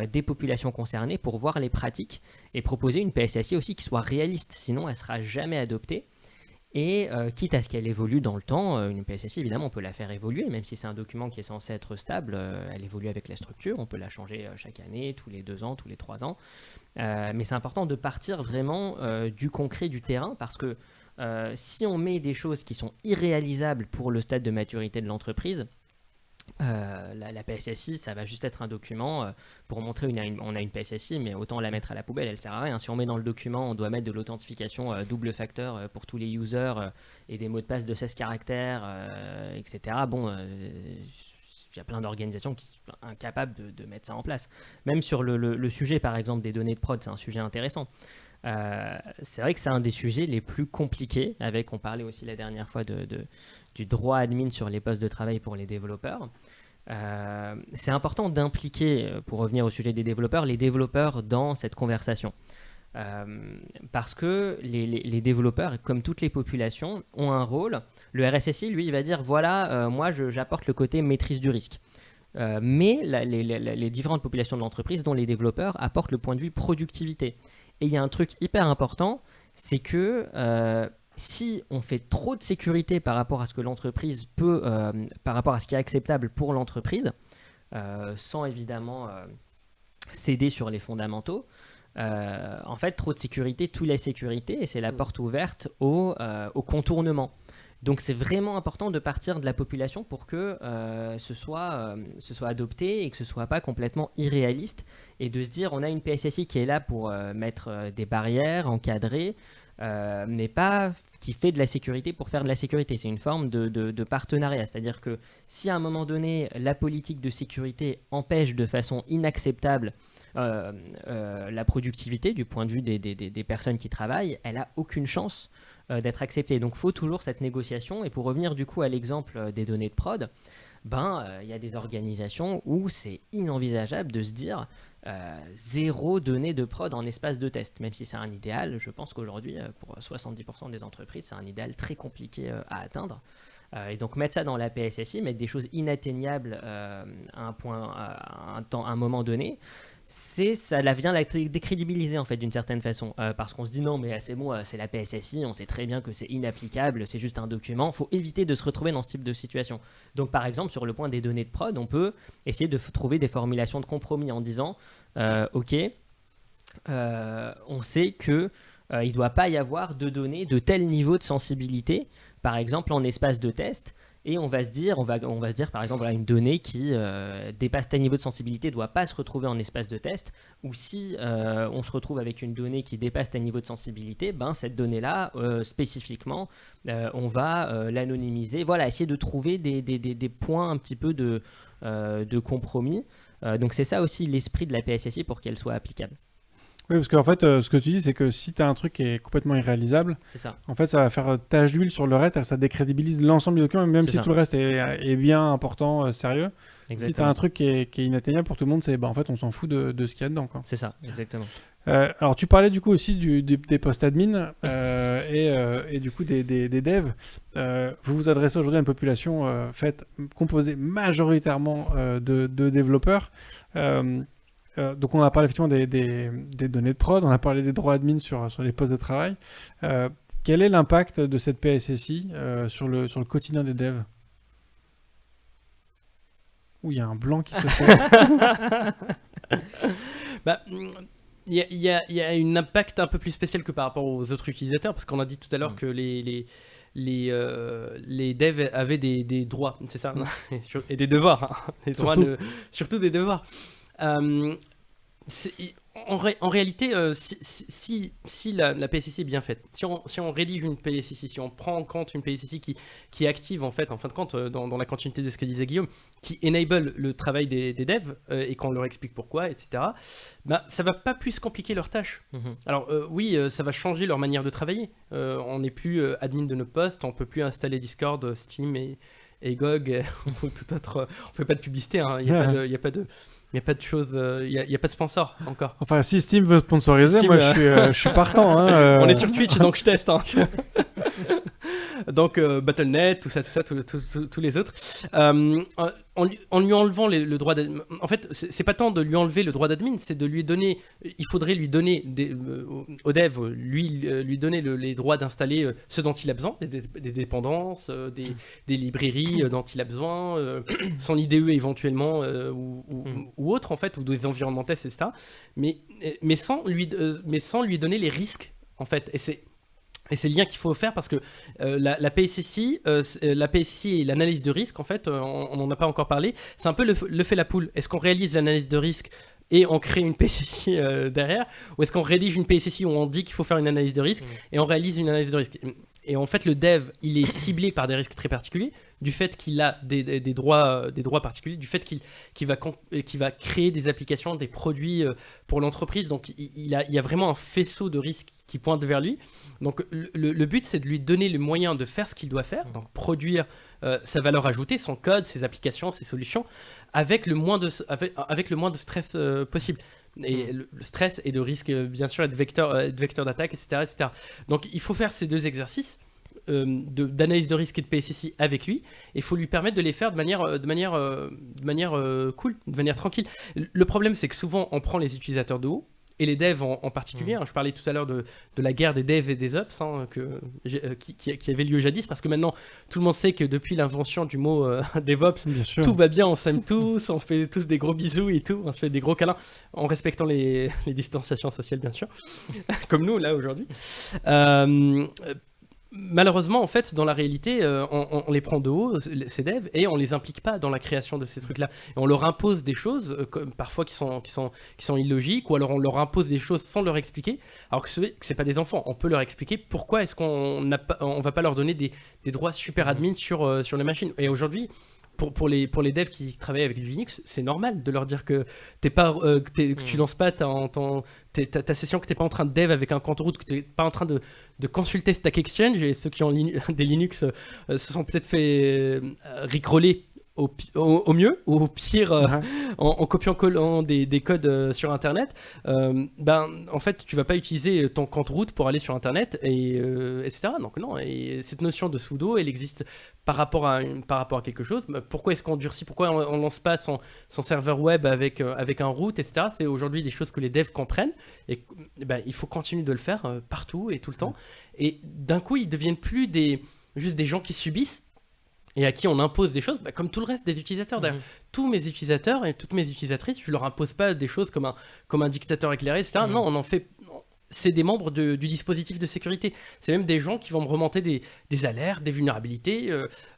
des populations concernées pour voir les pratiques et proposer une PSSI aussi qui soit réaliste. Sinon, elle ne sera jamais adoptée. Et quitte à ce qu'elle évolue dans le temps, une PSSI, évidemment, on peut la faire évoluer, même si c'est un document qui est censé être stable, elle évolue avec la structure, on peut la changer chaque année, tous les 2 ans, tous les 3 ans. Mais c'est important de partir vraiment du concret, du terrain, parce que si on met des choses qui sont irréalisables pour le stade de maturité de l'entreprise, la PSSI, ça va juste être un document pour montrer on a une PSSI, mais autant la mettre à la poubelle, elle sert à rien. Si on met dans le document, on doit mettre de l'authentification double facteur pour tous les users et des mots de passe de 16 caractères, etc. Bon, il y a plein d'organisations qui sont incapables de mettre ça en place. Même sur le sujet, par exemple, des données de prod, c'est un sujet intéressant. C'est vrai que c'est un des sujets les plus compliqués, on parlait aussi la dernière fois du droit admin sur les postes de travail pour les développeurs. C'est important d'impliquer, pour revenir au sujet des développeurs, les développeurs dans cette conversation. Parce que les développeurs, comme toutes les populations, ont un rôle. Le RSSI, lui, il va dire, voilà, moi j'apporte le côté maîtrise du risque. Mais les différentes populations de l'entreprise, dont les développeurs, apportent le point de vue productivité. Et il y a un truc hyper important, c'est que si on fait trop de sécurité par rapport à ce que l'entreprise peut, par rapport à ce qui est acceptable pour l'entreprise, sans évidemment céder sur les fondamentaux, en fait, trop de sécurité tue la sécurité et c'est la porte ouverte au contournement. Donc c'est vraiment important de partir de la population pour que ce soit adopté et que ce ne soit pas complètement irréaliste et de se dire on a une PSSI qui est là pour mettre des barrières, encadrer, mais pas qui fait de la sécurité pour faire de la sécurité. C'est une forme de partenariat, c'est-à-dire que si à un moment donné la politique de sécurité empêche de façon inacceptable la productivité du point de vue des personnes qui travaillent, elle n'a aucune chance d'être acceptée. Donc il faut toujours cette négociation. Et pour revenir du coup à l'exemple des données de prod, y a des organisations où c'est inenvisageable de se dire zéro données de prod en espace de test. Même si c'est un idéal, je pense qu'aujourd'hui, pour 70% des entreprises, c'est un idéal très compliqué à atteindre. Et donc mettre ça dans la PSSI, mettre des choses inatteignables à un moment donné, ça vient la décrédibiliser en fait d'une certaine façon, parce qu'on se dit non mais c'est bon, c'est la PSSI, on sait très bien que c'est inapplicable, c'est juste un document. Il faut éviter de se retrouver dans ce type de situation. Donc par exemple sur le point des données de prod, on peut essayer de trouver des formulations de compromis en disant ok, on sait que il ne doit pas y avoir de données de tel niveau de sensibilité, par exemple en espace de test. Et on va se dire par exemple, voilà, une donnée qui dépasse tel niveau de sensibilité ne doit pas se retrouver en espace de test. Ou si on se retrouve avec une donnée qui dépasse tel niveau de sensibilité, cette donnée-là, spécifiquement, on va l'anonymiser. Voilà, essayer de trouver des points un petit peu de compromis. Donc c'est ça aussi l'esprit de la PSSI pour qu'elle soit applicable. Oui, parce qu'en fait, ce que tu dis, c'est que si tu as un truc qui est complètement irréalisable, c'est ça. En fait, ça va faire tache d'huile sur le reste et ça décrédibilise l'ensemble du document, même si tout le reste est bien important, sérieux. Exactement. Si tu as un truc qui est inatteignable pour tout le monde, c'est en fait, on s'en fout de ce qu'il y a dedans, quoi. C'est ça, exactement. Alors, tu parlais du coup aussi des postes admin et du coup des devs. Vous vous adressez aujourd'hui à une population composée majoritairement de développeurs. Donc on a parlé effectivement des données de prod, on a parlé des droits admin sur les postes de travail. Quel est l'impact de cette PSSI sur le quotidien des devs? Ouh, il y a un blanc qui se fait. Il y a un impact un peu plus spécial que par rapport aux autres utilisateurs, parce qu'on a dit tout à l'heure que les devs avaient des droits, c'est ça, et des devoirs, hein. Surtout des devoirs. En réalité, si la PSCC est bien faite, si on rédige une PSCC, si on prend en compte une PSCC qui est active en fin de compte, dans la continuité de ce que disait Guillaume, qui enable le travail des devs et qu'on leur explique pourquoi, etc., bah, ça va pas plus compliquer leur tâche. Alors oui, ça va changer leur manière de travailler. On n'est plus admin de nos postes, on peut plus installer Discord, Steam et GOG ou tout autre. On fait pas de publicité, hein. Il n'y a pas de choses, il n'y a pas de sponsor encore. Enfin, si Steam veut sponsoriser, Steam, moi je suis partant. Hein, On est sur Twitch, donc je teste. Hein. Donc Battle.net, tout ça, tous les autres. En lui enlevant le droit d'admin, en fait, c'est pas tant de lui enlever le droit d'admin, c'est de lui donner, il faudrait lui donner au dev, lui donner les droits d'installer ce dont il a besoin, des dépendances, des librairies dont il a besoin, son IDE éventuellement ou autre en fait, ou des environnements tests, etc. Mais sans lui donner les risques en fait, et c'est le lien qu'il faut faire parce que la PSCC et l'analyse de risque, en fait, on n'en a pas encore parlé, c'est un peu le fait la poule. Est-ce qu'on réalise l'analyse de risque et on crée une PSCC derrière, ou est-ce qu'on rédige une PSCC où on dit qu'il faut faire une analyse de risque et on réalise une analyse de risque? Et en fait, le dev, il est ciblé par des risques très particuliers, du fait qu'il a des droits particuliers, du fait qu'il va créer des applications, des produits pour l'entreprise. Donc, il y a vraiment un faisceau de risques qui pointe vers lui. Donc, le but, c'est de lui donner le moyen de faire ce qu'il doit faire, donc produire sa valeur ajoutée, son code, ses applications, ses solutions, avec le moins de stress possible. Et le stress et le risque, bien sûr, être vecteur d'attaque, etc., etc. Donc, il faut faire ces deux exercices d'analyse de risque et de PSCC avec lui, et il faut lui permettre de les faire de manière cool, de manière tranquille. Le problème, c'est que souvent, on prend les utilisateurs de haut, et les devs en particulier. Hein, je parlais tout à l'heure de la guerre des devs et des ops qui avait lieu jadis, parce que maintenant tout le monde sait que depuis l'invention du mot DevOps, tout va bien, on s'aime tous, on fait tous des gros bisous et tout, on se fait des gros câlins en respectant les distanciations sociales bien sûr, comme nous là aujourd'hui. Malheureusement, en fait, dans la réalité, on les prend de haut, ces devs, et on les implique pas dans la création de ces trucs-là. Et on leur impose des choses, parfois qui sont illogiques, ou alors on leur impose des choses sans leur expliquer, alors que c'est pas des enfants. On peut leur expliquer pourquoi est-ce qu'on va pas leur donner des droits super admin sur les machines. Et aujourd'hui, pour les devs qui travaillent avec du Linux, c'est normal de leur dire que que tu lances pas ta session, que t'es pas en train de dev avec un compte root, que t'es pas en train de consulter Stack Exchange, et ceux qui ont des Linux se sont peut-être fait rickroller au mieux, ou au pire en copiant-collant des codes sur internet. En fait tu vas pas utiliser ton compte root pour aller sur internet etc. Donc non, et cette notion de sudo, elle existe par rapport à quelque chose. Pourquoi est-ce qu'on durcit, pourquoi on lance pas son serveur web avec un root, etc. C'est aujourd'hui des choses que les devs comprennent, et il faut continuer de le faire partout et tout le temps, et d'un coup ils deviennent plus juste des gens qui subissent et à qui on impose des choses, comme tout le reste des utilisateurs. D'ailleurs, tous mes utilisateurs et toutes mes utilisatrices, je leur impose pas des choses comme un dictateur éclairé, etc. Non, on en fait... C'est des membres du dispositif de sécurité. C'est même des gens qui vont me remonter des alertes, des vulnérabilités.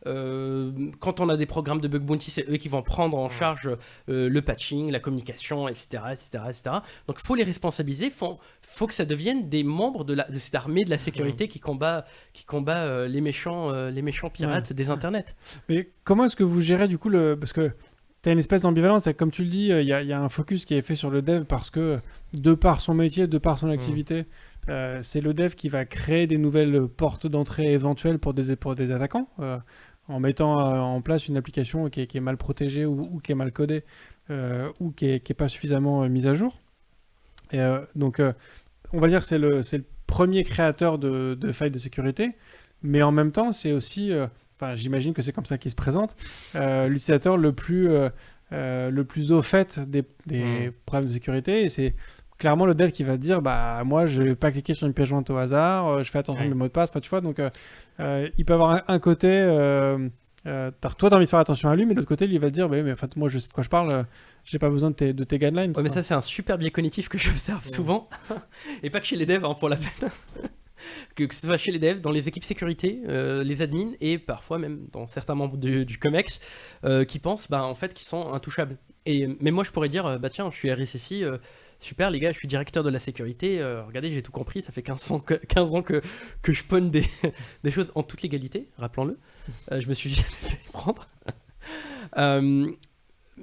Quand on a des programmes de bug bounty, c'est eux qui vont prendre en charge le patching, la communication, etc. Donc il faut les responsabiliser. Faut que ça devienne des membres de cette armée de la sécurité qui combat les méchants pirates des internets. Mais comment est-ce que vous gérez du coup parce que tu as une espèce d'ambivalence, comme tu le dis, il y a un focus qui est fait sur le dev parce que, de par son métier, de par son activité, c'est le dev qui va créer des nouvelles portes d'entrée éventuelles pour des attaquants, en mettant en place une application qui est mal protégée ou qui est mal codée, ou qui est pas suffisamment mise à jour. Et, donc, on va dire que c'est le premier créateur de failles de sécurité, mais en même temps, c'est aussi... j'imagine que c'est comme ça qu'il se présente, l'utilisateur le plus au fait des problèmes de sécurité, et c'est clairement le dev qui va te dire moi je vais pas cliquer sur une pièce jointe au hasard, je fais attention à mes mots de passe, tu vois, donc il peut avoir un côté toi t'as envie de faire attention à lui, mais de l'autre côté lui il va te dire mais en fait moi je sais de quoi je parle, j'ai pas besoin de tes guidelines. Ouais, mais ça c'est un super biais cognitif que j'observe souvent et pas que chez les devs, hein, pour la peine. que ce soit chez les devs, dans les équipes sécurité, les admins et parfois même dans certains membres du COMEX qui pensent en fait qu'ils sont intouchables. Mais moi je pourrais dire bah tiens, je suis RSSI, super les gars, je suis directeur de la sécurité, regardez, j'ai tout compris, ça fait 15 ans que je ponne des choses en toute légalité, rappelons-le. Je me suis jamais fait prendre.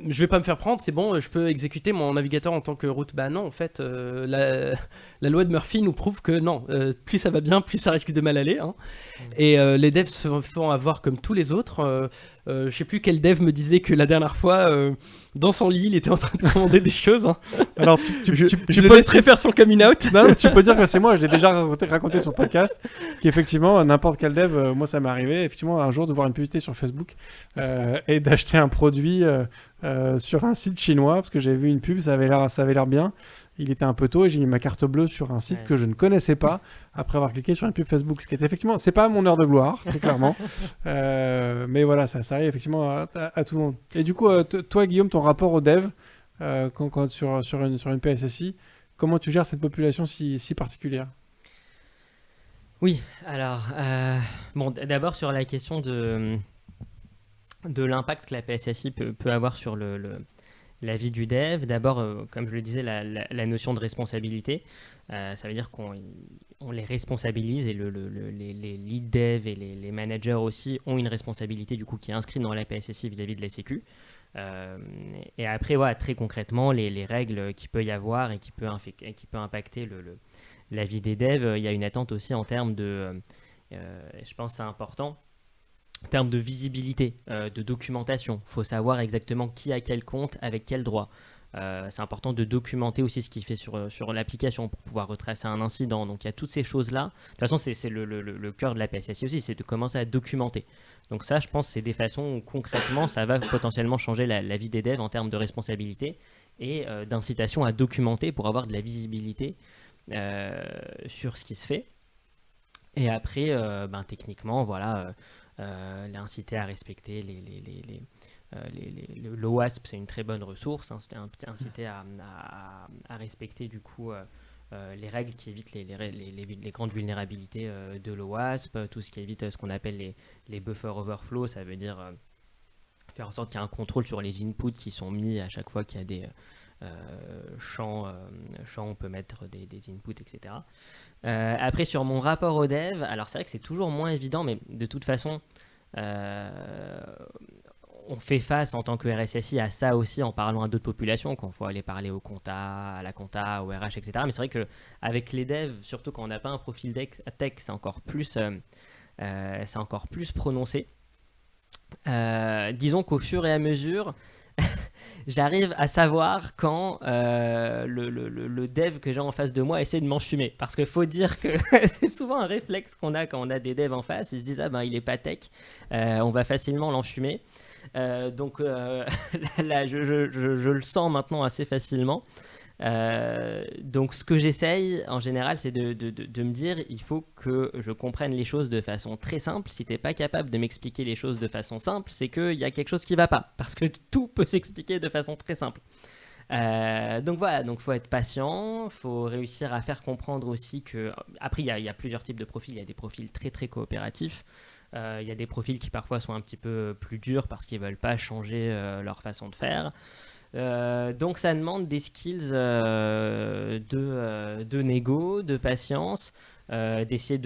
Je vais pas me faire prendre, c'est bon, je peux exécuter mon navigateur en tant que route. Bah non, en fait, la loi de Murphy nous prouve que non, plus ça va bien, plus ça risque de mal aller. Hein. Et les devs se font avoir comme tous les autres. Je sais plus quel dev me disait que la dernière fois, dans son lit, il était en train de commander des choses. Hein. Alors, je peux laisserai faire son coming out. Non, tu peux dire que c'est moi, je l'ai déjà raconté sur le podcast, qu'effectivement, n'importe quel dev, moi ça m'est arrivé, effectivement, un jour de voir une publicité sur Facebook et d'acheter un produit sur un site chinois, parce que j'avais vu une pub, ça avait l'air bien. Il était un peu tôt et j'ai mis ma carte bleue sur un site que je ne connaissais pas après avoir cliqué sur une pub Facebook. Ce qui était effectivement, c'est pas mon heure de gloire, très clairement. Mais voilà, ça arrive effectivement à tout le monde. Et du coup, toi, Guillaume, ton rapport aux devs quand sur une PSSI, comment tu gères cette population si particulière ? Oui, alors, bon, d'abord sur la question de l'impact que la PSSI peut avoir sur la vie du dev. D'abord, comme je le disais, la notion de responsabilité, ça veut dire qu'on les responsabilise et les lead dev et les managers aussi ont une responsabilité du coup qui est inscrite dans la PSSI vis-à-vis de la Sécu. Et après, voilà, très concrètement, les règles qu'il peut y avoir et qui peut impacter la vie des devs, il y a une attente aussi en termes de, je pense que c'est important, en termes de visibilité, de documentation. Il faut savoir exactement qui a quel compte, avec quel droit. C'est important de documenter aussi ce qui se fait sur l'application pour pouvoir retracer un incident. Donc il y a toutes ces choses-là. De toute façon, c'est le cœur de la PSSI aussi, c'est de commencer à documenter. Donc ça, je pense, c'est des façons où concrètement, ça va potentiellement changer la vie des devs en termes de responsabilité et d'incitation à documenter pour avoir de la visibilité sur ce qui se fait. Et après, techniquement, voilà, l'inciter à respecter le WASP, c'est une très bonne ressource, hein, inciter à respecter du coup les règles qui évitent les grandes vulnérabilités de l'OWASP, tout ce qui évite ce qu'on appelle les buffer overflow, ça veut dire faire en sorte qu'il y ait un contrôle sur les inputs qui sont mis à chaque fois qu'il y a des champs, on peut mettre des inputs, etc. Après, sur mon rapport au dev, alors c'est vrai que c'est toujours moins évident, mais de toute façon, on fait face en tant que RSSI à ça aussi en parlant à d'autres populations, quand il faut aller parler au compta, à la compta, au RH, etc. Mais c'est vrai qu'avec les devs, surtout quand on n'a pas un profil tech, c'est encore plus prononcé. Disons qu'au fur et à mesure, j'arrive à savoir quand le dev que j'ai en face de moi essaie de m'enfumer. Parce qu'il faut dire que c'est souvent un réflexe qu'on a quand on a des devs en face. Ils se disent « Ah ben, il est pas tech, on va facilement l'enfumer. » Donc là, je le sens maintenant assez facilement. Donc ce que j'essaye en général, c'est de me dire il faut que je comprenne les choses de façon très simple. Si t'es pas capable de m'expliquer les choses de façon simple, c'est qu'il y a quelque chose qui va pas, parce que tout peut s'expliquer de façon très simple. Donc voilà, donc faut être patient, faut réussir à faire comprendre aussi que après il y a plusieurs types de profils. Il y a des profils très très coopératifs. Il y a des profils qui parfois sont un petit peu plus durs parce qu'ils veulent pas changer leur façon de faire. Donc ça demande des skills de négo, de patience, d'essayer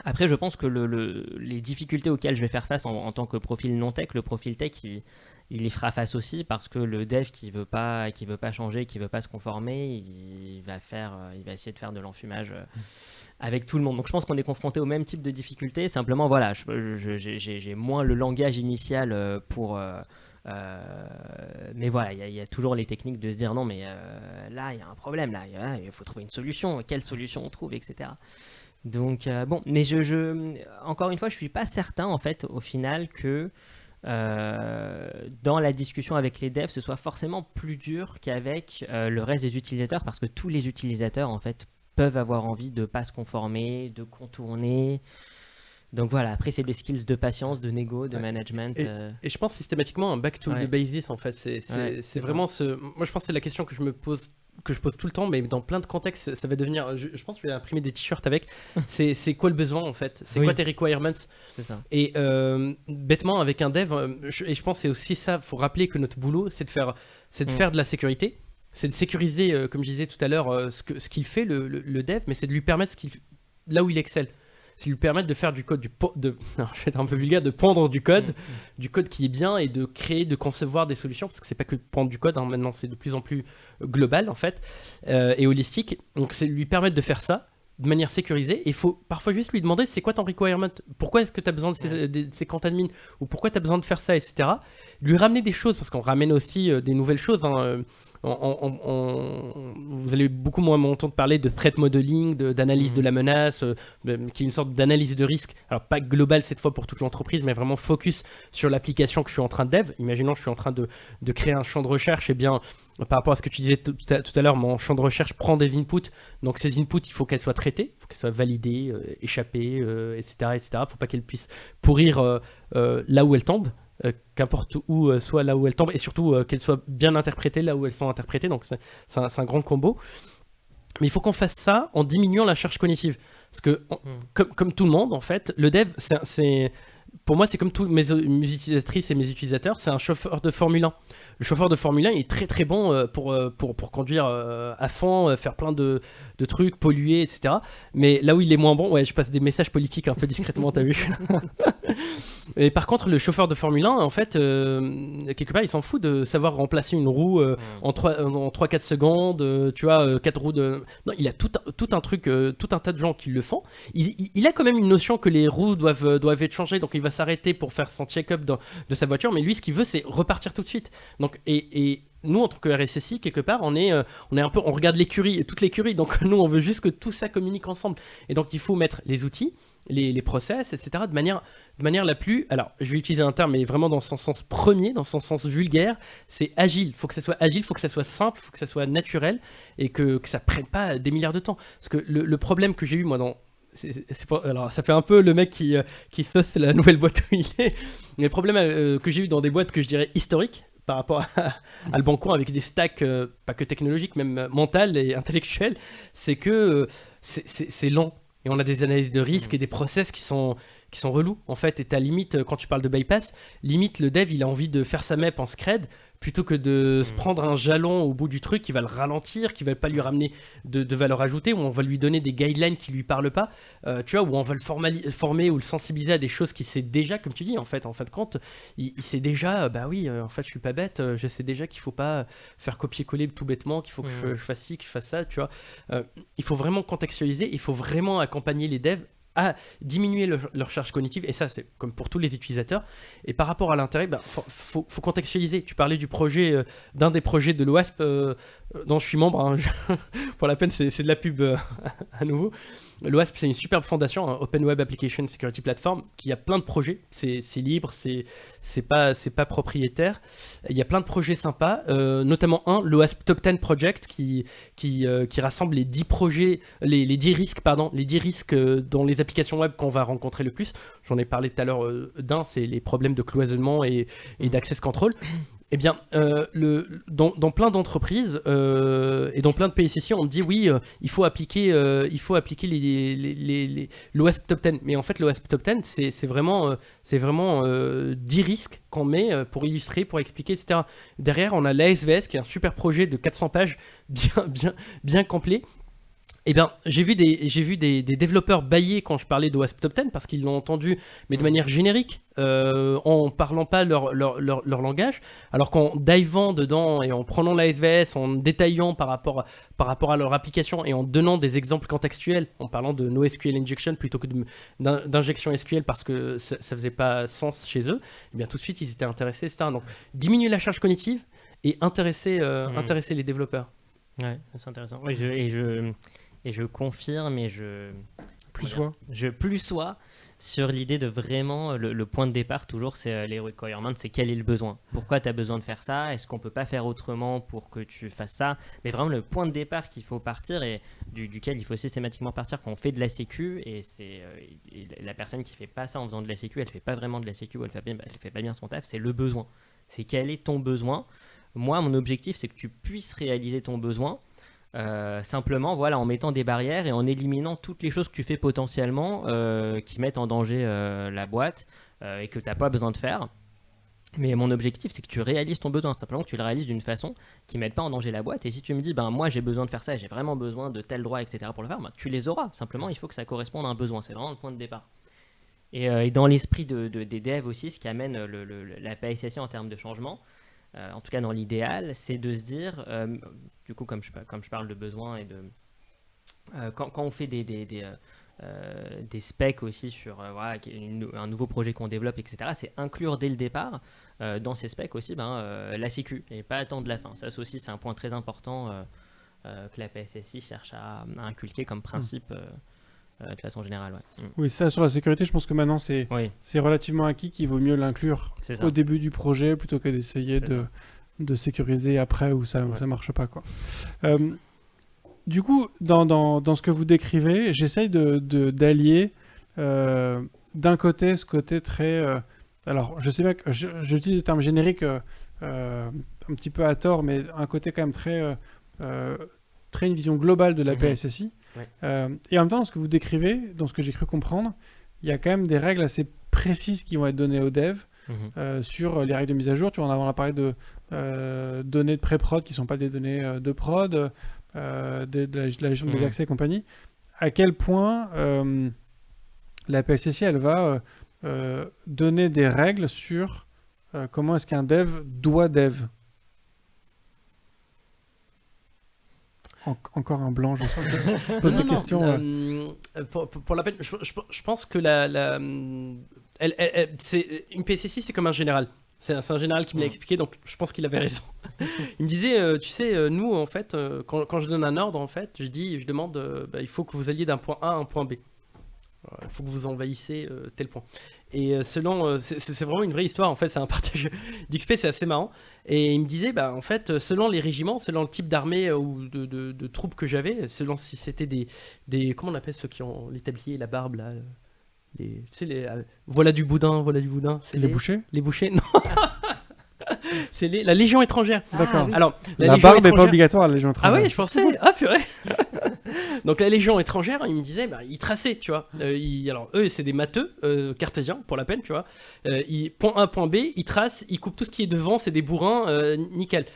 Après, je pense que les difficultés auxquelles je vais faire face en tant que profil non tech, le profil tech, il y fera face aussi, parce que le dev qui veut pas changer, qui veut pas se conformer, il va essayer de faire de l'enfumage avec tout le monde. Donc je pense qu'on est confronté au même type de difficultés. Simplement, voilà, j'ai moins le langage initial pour mais voilà, il y a toujours les techniques de se dire non, mais là, il y a un problème, là, il faut trouver une solution. Quelle solution on trouve, etc. Donc bon, mais encore une fois, je suis pas certain en fait au final que dans la discussion avec les devs, ce soit forcément plus dur qu'avec le reste des utilisateurs, parce que tous les utilisateurs en fait peuvent avoir envie de pas se conformer, de contourner. Donc voilà, après c'est des skills de patience, de négo, de management. Et je pense systématiquement un back to the basis en fait. C'est vraiment ce. Moi je pense que c'est la question que je me pose que je pose tout le temps, mais dans plein de contextes, ça va devenir. Je pense que je vais imprimer des t-shirts avec. C'est quoi le besoin en fait? C'est quoi tes requirements? C'est ça. Et bêtement, avec un dev, et je pense que c'est aussi ça, il faut rappeler que notre boulot, c'est de faire de la sécurité, c'est de sécuriser, comme je disais tout à l'heure, ce qu'il fait, le dev, mais c'est de lui permettre là où il excelle. C'est de lui permettre de faire du code, non, je vais être un peu vulgaire, de pondre du code qui est bien et de créer, de concevoir des solutions, parce que c'est pas que de pondre du code, hein, maintenant c'est de plus en plus global en fait, et holistique. Donc c'est de lui permettre de faire ça de manière sécurisée, et il faut parfois juste lui demander c'est quoi ton requirement, pourquoi est-ce que tu as besoin de ces comptes admin, ou pourquoi tu as besoin de faire ça, etc. Lui ramener des choses, parce qu'on ramène aussi des nouvelles choses, hein, vous allez beaucoup moins m'entendre parler de threat modeling, d'analyse de la menace, qui est une sorte d'analyse de risque. Alors pas globale cette fois pour toute l'entreprise, mais vraiment focus sur l'application que je suis en train de dev. Imaginons que je suis en train de créer un champ de recherche, et bien par rapport à ce que tu disais tout à l'heure, mon champ de recherche prend des inputs. Donc ces inputs, il faut qu'elles soient traitées, il faut qu'elles soient validées, échappées, etc., etc. Il ne faut pas qu'elles puissent pourrir là où elles tombent. Qu'importe où soit là où elles tombent, et surtout qu'elles soient bien interprétées là où elles sont interprétées, donc c'est un grand combo. Mais il faut qu'on fasse ça en diminuant la charge cognitive, parce que comme tout le monde en fait, le dev pour moi c'est comme tous mes utilisatrices et mes utilisateurs, c'est un chauffeur de Formule 1. Le chauffeur de Formule 1 il est très très bon pour conduire à fond, faire plein de trucs, polluer, etc. Mais là où il est moins bon, ouais, je passe des messages politiques un peu discrètement, t'as vu. Et par contre, le chauffeur de Formule 1, en fait, quelque part, il s'en fout de savoir remplacer une roue en 3-4 secondes, tu vois, 4 roues de... Non, il a tout un truc, tout un tas de gens qui le font. Il a quand même une notion que les roues doivent être changées, donc il va s'arrêter pour faire son check-up de sa voiture, mais lui, ce qu'il veut, c'est repartir tout de suite. Donc, et nous, en tant que RSSI, quelque part, on est un peu, on regarde l'écurie, toute l'écurie, donc nous, on veut juste que tout ça communique ensemble. Et donc, il faut mettre les outils, les process, etc., de manière la plus... Alors, je vais utiliser un terme, mais vraiment dans son sens premier, dans son sens vulgaire, c'est agile. Il faut que ça soit agile, il faut que ça soit simple, il faut que ça soit naturel, et que ça ne prenne pas des milliards de temps. Parce que le problème que j'ai eu, moi, alors, ça fait un peu le mec qui sauce la nouvelle boîte où il est. Mais le problème que j'ai eu dans des boîtes que je dirais historiques, par rapport à le Bancoin, avec des stacks, pas que technologiques, même mentales et intellectuelles, c'est que c'est lent. Et on a des analyses de risque et des process qui sont relous, en fait. Et t'as limite, quand tu parles de bypass, limite le dev, il a envie de faire sa map en scred, plutôt que de se prendre un jalon au bout du truc qui va le ralentir, qui va pas lui ramener de valeur ajoutée, où on va lui donner des guidelines qui lui parlent pas, tu vois, où on va le former ou le sensibiliser à des choses qu'il sait déjà, comme tu dis, en fin de compte, il sait déjà, bah oui, en fait, je suis pas bête, je sais déjà qu'il faut pas faire copier-coller tout bêtement, qu'il faut que je fasse ci, que je fasse ça, tu vois. Il faut vraiment contextualiser, il faut vraiment accompagner les devs à diminuer leur charge cognitive, et ça c'est comme pour tous les utilisateurs. Et par rapport à l'intérêt, faut contextualiser. Tu parlais du projet, d'un des projets de l'OASP dont je suis membre, hein. Pour la peine c'est de la pub à nouveau. L'OASP, c'est une superbe fondation, un Open Web Application Security Platform, qui a plein de projets. C'est libre, c'est pas propriétaire. Il y a plein de projets sympas, notamment l'OASP Top 10 Project, qui rassemble les 10 projets, les 10 risques, dans les applications web qu'on va rencontrer le plus. J'en ai parlé tout à l'heure c'est les problèmes de cloisonnement et d'access control. Eh bien, dans plein d'entreprises et dans plein de PSSI, on dit oui, il faut appliquer l'OASP Top 10. Mais en fait, l'OASP Top 10, c'est vraiment 10 risques qu'on met pour illustrer, pour expliquer, etc. Derrière, on a l'ASVS, qui est un super projet de 400 pages, bien complet. Eh bien, j'ai vu des développeurs bâiller quand je parlais d'OASP Top 10, parce qu'ils l'ont entendu, mais de manière générique, en parlant pas leur langage, alors qu'en divant dedans et en prenant la SVS, en détaillant par rapport à leur application et en donnant des exemples contextuels, en parlant de NoSQL injection plutôt que d'injection SQL parce que ça faisait pas sens chez eux, eh bien tout de suite ils étaient intéressés, etc. Donc diminuer la charge cognitive et intéresser les développeurs. Ouais, c'est intéressant. Oui, je confirme et je plus sois sur l'idée de vraiment le point de départ toujours c'est les requirements, c'est quel est le besoin, pourquoi tu as besoin de faire ça, est-ce qu'on peut pas faire autrement pour que tu fasses ça, mais vraiment le point de départ qu'il faut partir et duquel il faut systématiquement partir quand on fait de la sécu, et c'est la personne qui fait pas ça en faisant de la sécu, elle fait pas vraiment de la sécu ou elle fait pas bien son taf, c'est le besoin, c'est quel est ton besoin. Moi mon objectif c'est que tu puisses réaliser ton besoin. Simplement, voilà, en mettant des barrières et en éliminant toutes les choses que tu fais potentiellement qui mettent en danger la boîte et que tu n'as pas besoin de faire. Mais mon objectif, c'est que tu réalises ton besoin, simplement que tu le réalises d'une façon qui ne mette pas en danger la boîte. Et si tu me dis, ben moi j'ai besoin de faire ça, j'ai vraiment besoin de tel droit, etc. pour le faire, ben, tu les auras. Simplement, il faut que ça corresponde à un besoin. C'est vraiment le point de départ. Et dans l'esprit des devs aussi, ce qui amène la PSSI en termes de changement, en tout cas dans l'idéal, c'est de se dire, du coup comme je parle de besoin et de... quand on fait des specs aussi sur voilà, un nouveau projet qu'on développe, etc., c'est inclure dès le départ dans ces specs aussi la sécu et pas attendre la fin. Ça aussi, c'est un point très important que la PSSI cherche à inculquer comme principe de façon générale. Ouais. Oui, ça sur la sécurité, je pense que maintenant c'est relativement acquis qu'il vaut mieux l'inclure au début du projet plutôt que d'essayer de sécuriser après où ça marche pas, quoi. Du coup, dans ce que vous décrivez, j'essaye d'allier d'un côté ce côté très... alors, je sais bien que j'utilise le terme générique un petit peu à tort, mais un côté quand même très une vision globale de la PSSI. Ouais. Et en même temps, dans ce que vous décrivez, dans ce que j'ai cru comprendre, il y a quand même des règles assez précises qui vont être données aux devs sur les règles de mise à jour. Tu en as parlé de données de pré-prod qui ne sont pas des données de prod, de la gestion des accès et compagnie. À quel point la PSSI, elle va donner des règles sur comment est-ce qu'un dev doit dev. Encore un blanc, je sens que je pose des questions. Pour la peine, je pense que c'est une PSSI, c'est comme un général. C'est un général qui me l'a expliqué, donc je pense qu'il avait raison. Il me disait, tu sais, nous, en fait, quand je donne un ordre, en fait, je demande, il faut que vous alliez d'un point A à un point B. Il faut que vous envahissez tel point. Et c'est vraiment une vraie histoire, en fait, c'est un partage d'XP, c'est assez marrant. Et il me disait, en fait, selon les régiments, selon le type d'armée ou de troupes que j'avais, selon si c'était des comment on appelle ceux qui ont les tabliers, la barbe, là, voilà du boudin. Les bouchers ? Les bouchers, non. C'est la Légion étrangère. D'accord. Oui. Alors, la barbe n'est pas obligatoire à la Légion étrangère. Ah oui, je pensais. Ah purée. Donc la Légion étrangère, il me disait, ils traçaient, tu vois. Alors eux, c'est des matheux cartésiens pour la peine, tu vois. Point A, point B, ils tracent, ils coupent tout ce qui est devant, c'est des bourrins, nickel.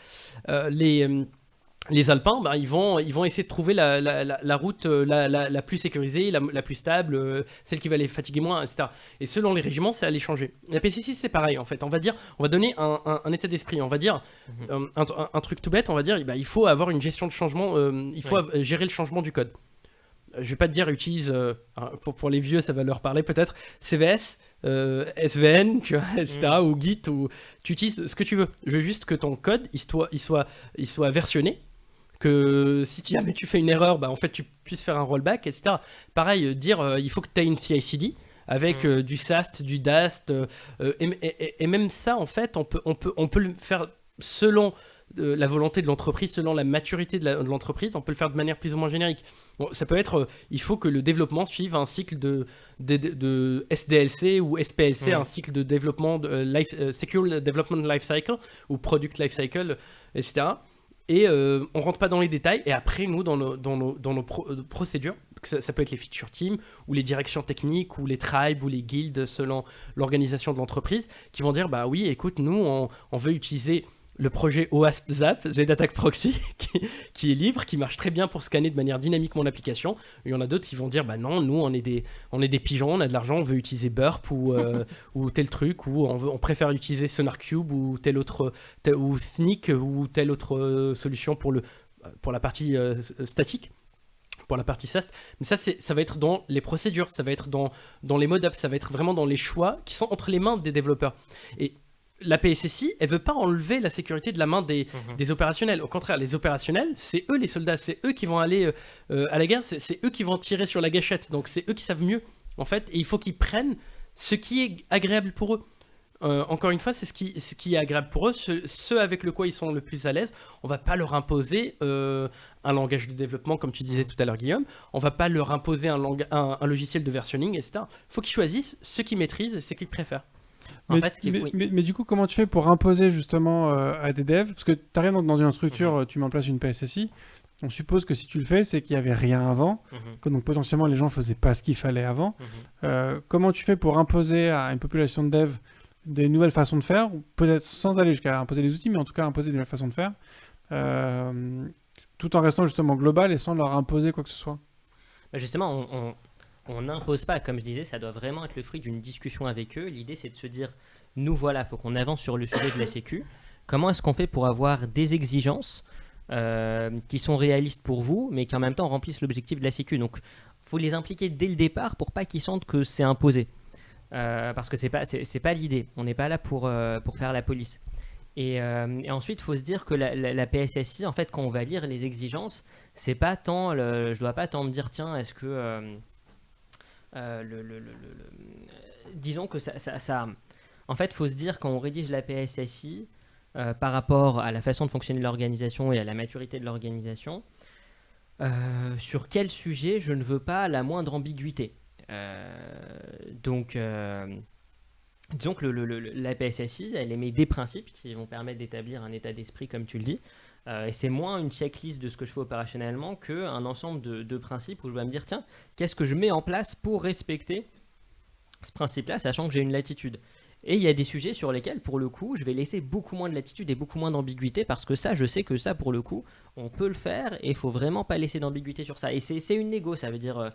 Les Alpins, ils vont essayer de trouver la route la plus sécurisée, la plus stable, celle qui va les fatiguer moins, etc. Et selon les régiments, c'est à les changer. La PSSI, c'est pareil, en fait. On va donner un état d'esprit. On va dire un truc tout bête. On va dire, il faut avoir une gestion de changement. Il faut gérer le changement du code. Je vais pas te dire utilise pour les vieux, ça va leur parler peut-être. CVS. SVN, tu vois, etc. Ou Git, ou tu utilises ce que tu veux. Je veux juste que ton code il soit versionné. Que si jamais tu fais une erreur, en fait tu puisses faire un rollback, etc. Pareil, il faut que tu aies une CI/CD avec du SAST, du DAST, et même ça, en fait, on peut le faire selon la volonté de l'entreprise, selon la maturité de l'entreprise, on peut le faire de manière plus ou moins générique. Bon, ça peut être, il faut que le développement suive un cycle de SDLC ou SPLC, un cycle de développement, Secure Development Lifecycle ou Product Lifecycle, etc. Et on rentre pas dans les détails. Et après, nous, dans nos procédures, ça peut être les feature teams, ou les directions techniques, ou les tribes, ou les guildes, selon l'organisation de l'entreprise, qui vont dire, oui, écoute, nous, on veut utiliser le projet OWASP ZAP, Z-Attack Proxy, qui est libre, qui marche très bien pour scanner de manière dynamique mon application. Il y en a d'autres qui vont dire, non, nous, on est des pigeons, on a de l'argent, on veut utiliser Burp ou tel truc, ou on préfère utiliser SonarCube ou tel autre, ou Sneak ou telle autre solution pour la partie statique. Pour la partie SAST, mais ça va être dans les procédures, ça va être dans les modups, ça va être vraiment dans les choix qui sont entre les mains des développeurs. Et la PSSI, elle veut pas enlever la sécurité de la main des opérationnels. Au contraire, les opérationnels, c'est eux les soldats, c'est eux qui vont aller à la guerre, c'est eux qui vont tirer sur la gâchette. Donc c'est eux qui savent mieux, en fait, et il faut qu'ils prennent ce qui est agréable pour eux. Encore une fois, c'est ce qui est agréable pour eux, ce avec le quoi ils sont le plus à l'aise. On va pas leur imposer un langage de développement, comme tu disais tout à l'heure, Guillaume. On va pas leur imposer un logiciel de versionning, etc. Il faut qu'ils choisissent ce qu'ils maîtrisent et ce qu'ils préfèrent. Mais du coup, comment tu fais pour imposer justement à des devs, parce que tu arrives dans une structure, tu mets en place une PSSI, On suppose que si tu le fais, c'est qu'il n'y avait rien avant, que donc potentiellement les gens ne faisaient pas ce qu'il fallait avant. Comment tu fais pour imposer à une population de dev des nouvelles façons de faire, ou peut-être sans aller jusqu'à imposer des outils, mais en tout cas imposer des nouvelles façons de faire, tout en restant justement global et sans leur imposer quoi que ce soit? Justement, on n'impose pas, comme je disais, ça doit vraiment être le fruit d'une discussion avec eux. L'idée, c'est de se dire, nous voilà, il faut qu'on avance sur le sujet de la sécu. Comment est-ce qu'on fait pour avoir des exigences qui sont réalistes pour vous, mais qui en même temps remplissent l'objectif de la sécu. Donc, il faut les impliquer dès le départ pour pas qu'ils sentent que c'est imposé. Parce que c'est pas l'idée. On n'est pas là pour faire la police. Et ensuite, il faut se dire que la PSSI, en fait, quand on va lire les exigences, c'est pas tant je dois pas tant me dire, tiens, est-ce que disons que ça en fait, il faut se dire quand on rédige la PSSI par rapport à la façon de fonctionner de l'organisation et à la maturité de l'organisation, sur quel sujet je ne veux pas la moindre ambiguïté. Donc, disons que la PSSI, elle émet des principes qui vont permettre d'établir un état d'esprit, comme tu le dis. Et c'est moins une checklist de ce que je fais opérationnellement qu'un ensemble de principes où je vais me dire, tiens, qu'est-ce que je mets en place pour respecter ce principe-là, sachant que j'ai une latitude. Et il y a des sujets sur lesquels, pour le coup, je vais laisser beaucoup moins de latitude et beaucoup moins d'ambiguïté parce que ça, je sais que ça, pour le coup, on peut le faire et il faut vraiment pas laisser d'ambiguïté sur ça. Et c'est une négo, ça veut dire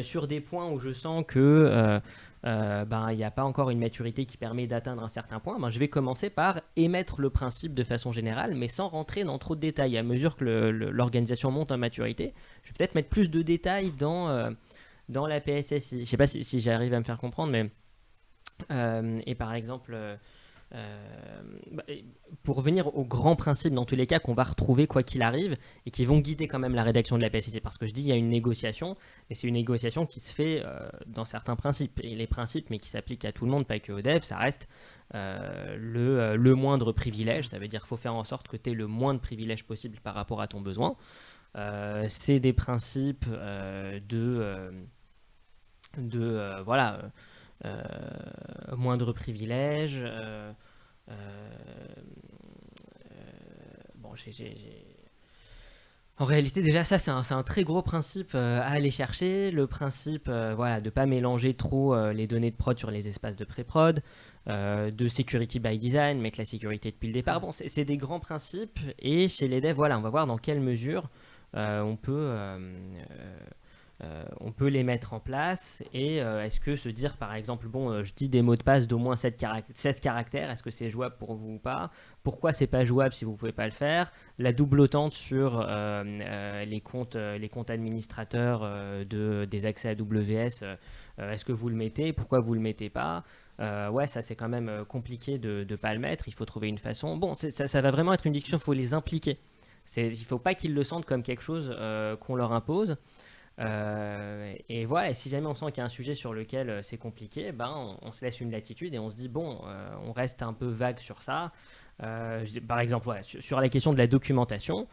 sur des points où je sens que il n'y a pas encore une maturité qui permet d'atteindre un certain point, je vais commencer par émettre le principe de façon générale, mais sans rentrer dans trop de détails. À mesure que l'organisation monte en maturité, je vais peut-être mettre plus de détails dans la PSSI. Je ne sais pas si j'arrive à me faire comprendre, mais... et par exemple, pour revenir aux grands principes dans tous les cas qu'on va retrouver quoi qu'il arrive et qui vont guider quand même la rédaction de la PSSI, parce que je dis il y a une négociation et c'est une négociation qui se fait dans certains principes, et les principes mais qui s'appliquent à tout le monde, pas que aux devs, ça reste le moindre privilège. Ça veut dire qu'il faut faire en sorte que tu aies le moins de privilèges possible par rapport à ton besoin. C'est des principes voilà, moindre privilège. En réalité, déjà, ça, c'est un très gros principe à aller chercher. Le principe voilà, de ne pas mélanger trop les données de prod sur les espaces de pré-prod, de security by design, mettre la sécurité depuis le départ. Bon, c'est des grands principes. Et chez les devs, voilà, on va voir dans quelle mesure on peut les mettre en place. Et est-ce que se dire, par exemple, je dis des mots de passe d'au moins 16 caractères, est-ce que c'est jouable pour vous ou pas? Pourquoi c'est pas jouable si vous pouvez pas le faire? La double autente sur les comptes administrateurs des accès AWS, est-ce que vous le mettez? Pourquoi vous le mettez pas? Ouais, ça c'est quand même compliqué de pas le mettre. Il faut trouver une façon. Bon, ça va vraiment être une discussion, il faut les impliquer. Il faut pas qu'ils le sentent comme quelque chose qu'on leur impose. Et voilà, et si jamais on sent qu'il y a un sujet sur lequel c'est compliqué, on se laisse une latitude et on se dit on reste un peu vague sur ça. Par exemple, voilà, sur la question de la documentation,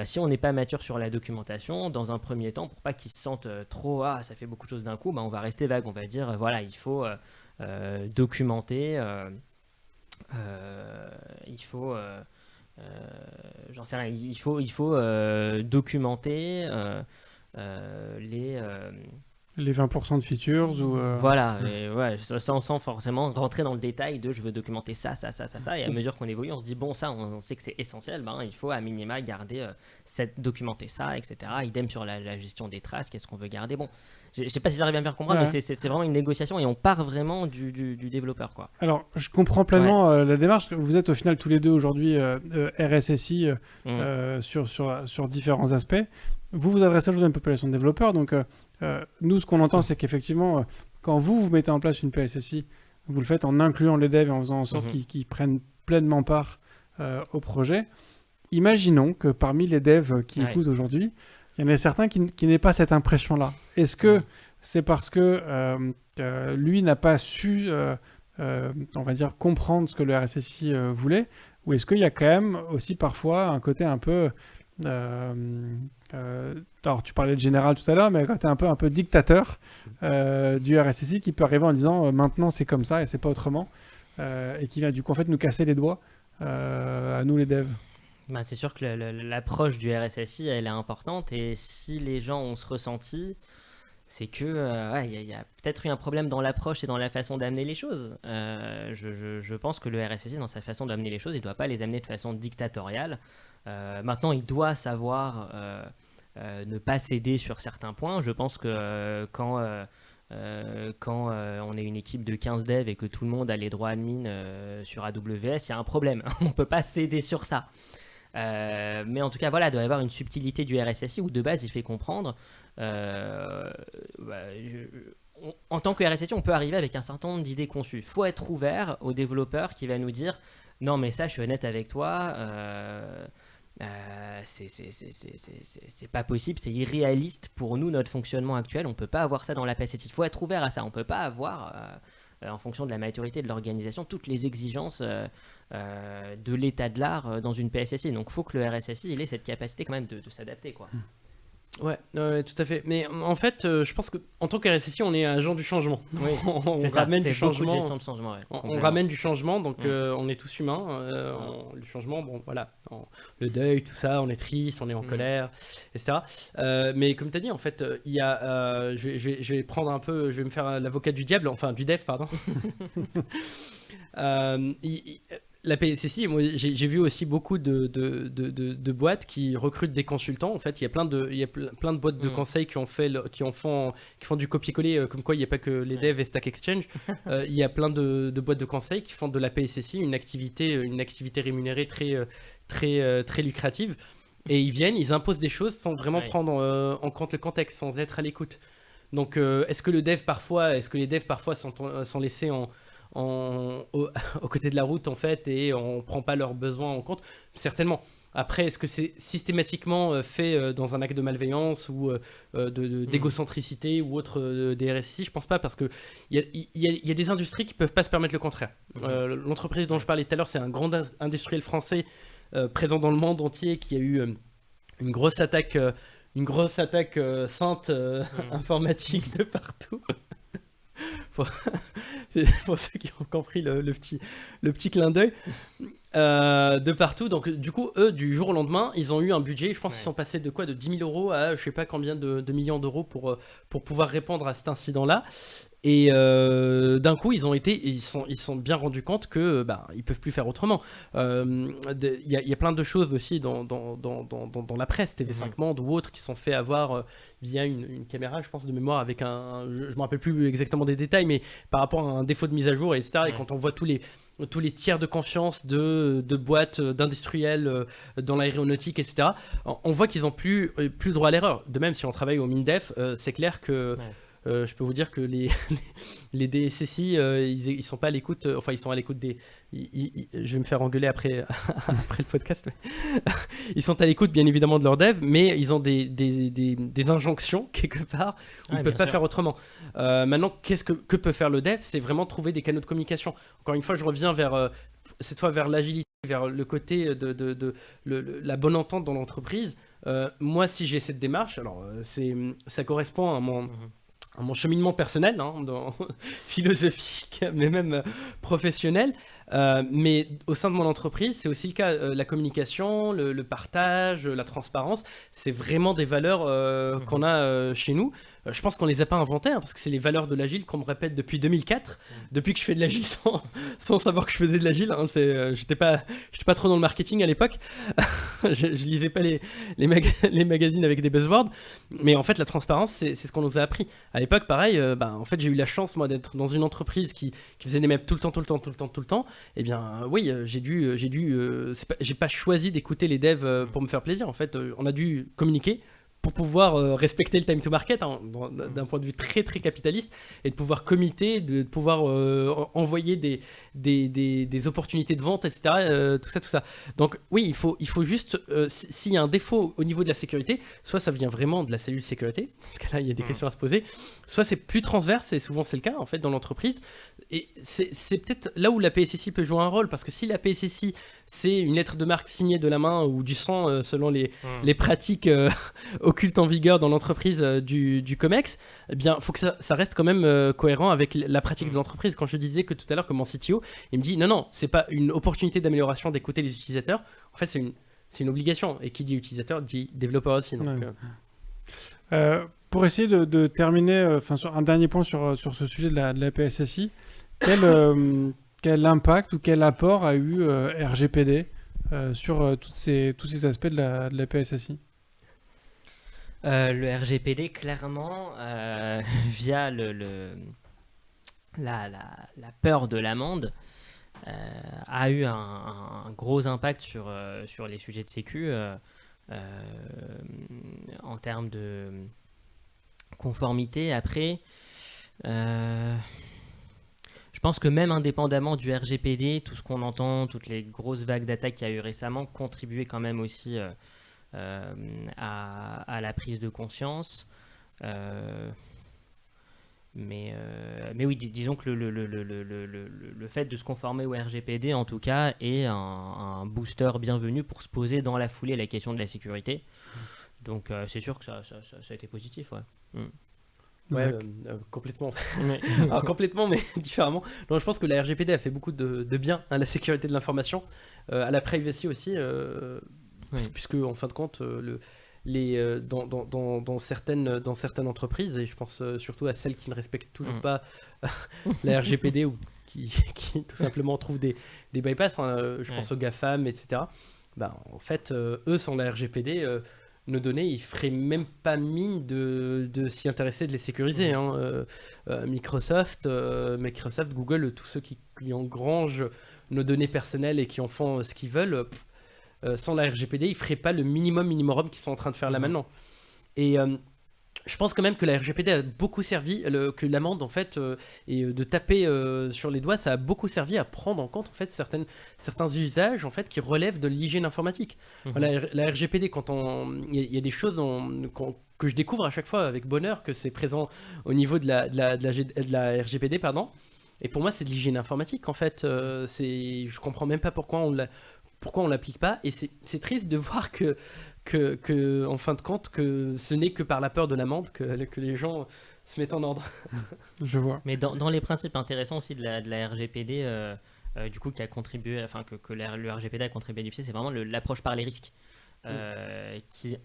si on n'est pas mature sur la documentation, dans un premier temps, pour pas qu'ils se sentent trop ça fait beaucoup de choses d'un coup, on va rester vague, on va dire voilà, il faut documenter, il faut j'en sais rien, il faut documenter les 20% de features ou voilà, et ouais, sans forcément rentrer dans le détail de je veux documenter ça, et à mesure qu'on évolue on se dit ça on sait que c'est essentiel, il faut à minima garder documenter ça, etc. Idem sur la gestion des traces, qu'est-ce qu'on veut garder. Je sais pas si j'arrive à me faire comprendre, mais c'est vraiment une négociation et on part vraiment du développeur, quoi. Alors, je comprends pleinement la démarche. Vous êtes au final tous les deux aujourd'hui RSSI sur différents aspects. Vous vous adressez aujourd'hui à une population de développeurs. Donc, nous, ce qu'on entend, c'est qu'effectivement, quand vous mettez en place une PSSI, vous le faites en incluant les devs et en faisant en sorte qu'ils prennent pleinement part au projet. Imaginons que parmi les devs qui écoutent aujourd'hui, il y en a certains qui n'aient pas cette impression-là. Est-ce que c'est parce que lui n'a pas su, on va dire, comprendre ce que le RSSI voulait, ou est-ce qu'il y a quand même aussi parfois un côté un peu... alors tu parlais de général tout à l'heure, mais un côté un peu dictateur du RSSI qui peut arriver en disant maintenant c'est comme ça et c'est pas autrement, et qui vient du coup en fait nous casser les doigts à nous les devs. Ben, c'est sûr que l'approche du RSSI, elle est importante, et si les gens ont ce ressenti, c'est que ouais, y a peut-être eu un problème dans l'approche et dans la façon d'amener les choses. Je pense que le RSSI, dans sa façon d'amener les choses, il ne doit pas les amener de façon dictatoriale. Maintenant, il doit savoir ne pas céder sur certains points. Je pense que quand on est une équipe de 15 devs et que tout le monde a les droits admin sur AWS, il y a un problème. On ne peut pas céder sur ça. Mais en tout cas, voilà, il doit y avoir une subtilité du RSSI où de base il fait comprendre. En tant que RSSI, on peut arriver avec un certain nombre d'idées conçues. Il faut être ouvert au développeur qui va nous dire non, mais ça, je suis honnête avec toi. C'est pas possible, c'est irréaliste pour nous, notre fonctionnement actuel. On peut pas avoir ça dans la PSSI. Il faut être ouvert à ça. On peut pas avoir, en fonction de la maturité de l'organisation, toutes les exigences de l'état de l'art dans une PSSI. Donc il faut que le RSSI il ait cette capacité quand même de s'adapter, quoi. Ouais, tout à fait. Mais en fait, je pense qu'en tant que RSSI, on est agent du changement. Oui, on ramène du changement. De changement, ouais, on ramène du changement, donc on est tous humains. Le changement, bon, voilà. Le deuil, tout ça, on est triste, on est en colère, etc. Mais comme tu as dit, en fait, il y a. Je vais prendre un peu. Je vais me faire l'avocat du diable, enfin du dev, pardon. La PSSI, moi j'ai vu aussi beaucoup de boîtes qui recrutent des consultants. En fait, il y a plein de boîtes de conseils qui font du copier-coller, comme quoi il n'y a pas que les devs et Stack Exchange. Il y a plein de boîtes de conseils qui font de la PSSI une activité rémunérée très lucrative. Et ils viennent, ils imposent des choses sans vraiment prendre en compte le contexte, sans être à l'écoute. Donc, est-ce que les devs parfois sont laissés aux côtés de la route en fait et on prend pas leurs besoins en compte? Certainement. Après, est-ce que c'est systématiquement fait dans un acte de malveillance ou d'égocentricité ou autre des RSSI? Je pense pas, parce que il y a des industries qui peuvent pas se permettre le contraire. L'entreprise dont je parlais tout à l'heure, c'est un grand industriel français présent dans le monde entier qui a eu une grosse attaque sainte informatique de partout. Pour ceux qui ont compris le petit clin d'œil, de partout. Donc du coup, eux, du jour au lendemain, ils ont eu un budget. Je pense qu'ils sont passés de 10 000 euros à je sais pas combien de millions d'euros pour pouvoir répondre à cet incident-là. Et d'un coup, ils sont bien rendus compte que ils peuvent plus faire autrement. Il y a plein de choses aussi dans la presse, TV5 Monde ou autres, qui sont fait avoir via une caméra, je pense, de mémoire, avec je me rappelle plus exactement des détails, mais par rapport à un défaut de mise à jour, etc. Et quand on voit tous les tiers de confiance de boîtes, d'industriels dans l'aéronautique, etc., on voit qu'ils n'ont plus droit à l'erreur. De même, si on travaille au MINDEF, c'est clair que je peux vous dire que les DSSI, ils sont pas à l'écoute, enfin ils sont à l'écoute je vais me faire engueuler après le podcast, mais ils sont à l'écoute bien évidemment de leurs devs, mais ils ont des injonctions quelque part où ils peuvent pas faire autrement. Maintenant, que peut faire le dev? C'est vraiment trouver des canaux de communication. Encore une fois, je reviens cette fois vers l'agilité, vers le côté de la bonne entente dans l'entreprise. Moi, si j'ai cette démarche, alors ça correspond à mon cheminement personnel, philosophique, mais même professionnel. Mais au sein de mon entreprise, c'est aussi le cas. La communication, le partage, la transparence, c'est vraiment des valeurs qu'on a chez nous. Je pense qu'on les a pas inventées, parce que c'est les valeurs de l'agile qu'on me répète depuis 2004, depuis que je fais de l'agile sans savoir que je faisais de l'agile. J'étais pas trop dans le marketing à l'époque. je lisais pas les magazines avec des buzzwords. Mais en fait, la transparence, c'est ce qu'on nous a appris. À l'époque, pareil, en fait, j'ai eu la chance, moi, d'être dans une entreprise qui faisait des maps tout le temps. Eh bien, oui, j'ai pas choisi d'écouter les devs pour me faire plaisir. En fait, on a dû communiquer pour pouvoir respecter le time to market, d'un point de vue très très capitaliste, et de pouvoir committer, de pouvoir envoyer des opportunités de vente, etc. Tout ça. Donc oui, il faut juste, s'il y a un défaut au niveau de la sécurité, soit ça vient vraiment de la cellule sécurité, parce que là il y a des questions à se poser, soit c'est plus transverse, et souvent c'est le cas en fait dans l'entreprise. Et c'est peut-être là où la PSSI peut jouer un rôle, parce que si la PSSI c'est une lettre de marque signée de la main ou du sang selon les pratiques occultes en vigueur dans l'entreprise du COMEX, eh bien faut que ça reste quand même cohérent avec la pratique de l'entreprise. Quand je disais que tout à l'heure que mon CTO il me dit non, c'est pas une opportunité d'amélioration d'écouter les utilisateurs, en fait c'est une obligation. Et qui dit utilisateur dit développeur aussi. Donc, ouais. Pour essayer de terminer, sur un dernier point sur ce sujet de la PSSI, quel impact ou quel apport a eu RGPD sur tous ces aspects de la PSSI? Le RGPD, clairement, via la peur de l'amende, a eu un gros impact sur les sujets de sécu en termes de conformité. Après, je pense que même indépendamment du RGPD, tout ce qu'on entend, toutes les grosses vagues d'attaques qu'il y a eu récemment, contribuaient quand même aussi à la prise de conscience. Mais oui, disons que le fait de se conformer au RGPD, en tout cas, est un booster bienvenu pour se poser dans la foulée la question de la sécurité. Donc c'est sûr que ça a été positif, ouais. Ouais, complètement. Alors, complètement, mais différemment. Non, je pense que la RGPD a fait beaucoup de bien à la sécurité de l'information, à la privacy aussi, puisque en fin de compte, dans certaines entreprises, et je pense surtout à celles qui ne respectent toujours pas la RGPD ou qui tout simplement trouvent des bypass, je pense aux GAFAM, etc. En fait, eux, sans la RGPD, nos données, ils feraient même pas mine de s'y intéresser, de les sécuriser. Microsoft, Google, tous ceux qui engrangent nos données personnelles et qui en font ce qu'ils veulent, sans la RGPD, ils feraient pas le minimum qu'ils sont en train de faire là maintenant. Et je pense quand même que la RGPD a beaucoup servi, que l'amende en fait, et de taper sur les doigts, ça a beaucoup servi à prendre en compte en fait certains usages en fait qui relèvent de l'hygiène informatique. La RGPD, quand il y a des choses que je découvre à chaque fois avec bonheur, que c'est présent au niveau de la RGPD, pardon. Et pour moi, c'est de l'hygiène informatique en fait. Je comprends même pas pourquoi on l'applique pas, et c'est triste de voir que en fin de compte, que ce n'est que par la peur de l'amende que les gens se mettent en ordre. Je vois. Mais dans les principes intéressants aussi de la RGPD, du coup, qui a contribué, enfin que le RGPD a contribué à diffuser, c'est vraiment l'approche par les risques. Qui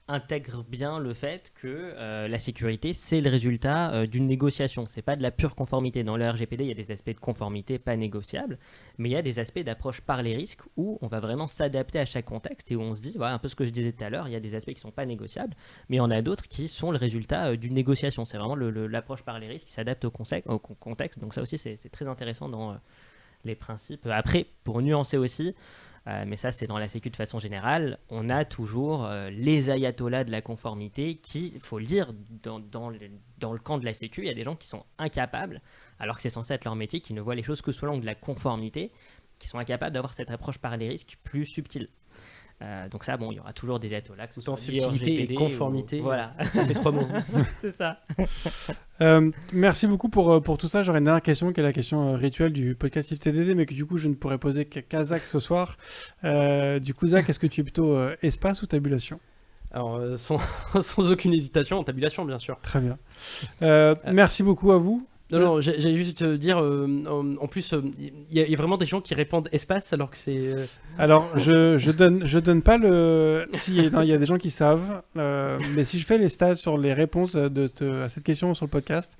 intègre bien le fait que la sécurité, c'est le résultat d'une négociation. C'est pas de la pure conformité. Dans le RGPD, il y a des aspects de conformité pas négociables, mais il y a des aspects d'approche par les risques où on va vraiment s'adapter à chaque contexte et où on se dit, voilà, un peu ce que je disais tout à l'heure, il y a des aspects qui sont pas négociables, mais il y en a d'autres qui sont le résultat d'une négociation. C'est vraiment l'approche par les risques qui s'adapte au contexte. Donc ça aussi, c'est très intéressant dans les principes. Après, pour nuancer aussi, mais ça c'est dans la sécu de façon générale, on a toujours les ayatollahs de la conformité qui, il faut le dire, dans le camp de la sécu, il y a des gens qui sont incapables, alors que c'est censé être leur métier, qui ne voient les choses que sous l'angle de la conformité, qui sont incapables d'avoir cette approche par les risques plus subtile. Donc ça, bon, il y aura toujours des ayatollahs, que ce soit subtilité et conformité. Voilà, ça fait 3 mots. C'est ça. Merci beaucoup pour tout ça. J'aurais une dernière question qui est la question rituelle du podcast IFTDD, mais que du coup je ne pourrais poser qu'à Zach ce soir. Du coup, Zach, est-ce que tu es plutôt espace ou tabulation? Alors, sans aucune hésitation, en tabulation, bien sûr. Très bien. Merci beaucoup à vous. Non, j'allais juste te dire, en plus, il y a vraiment des gens qui répondent espace alors que c'est... Alors, je donne pas le... Si, il y a des gens qui savent, mais si je fais les stats sur les réponses à cette question sur le podcast,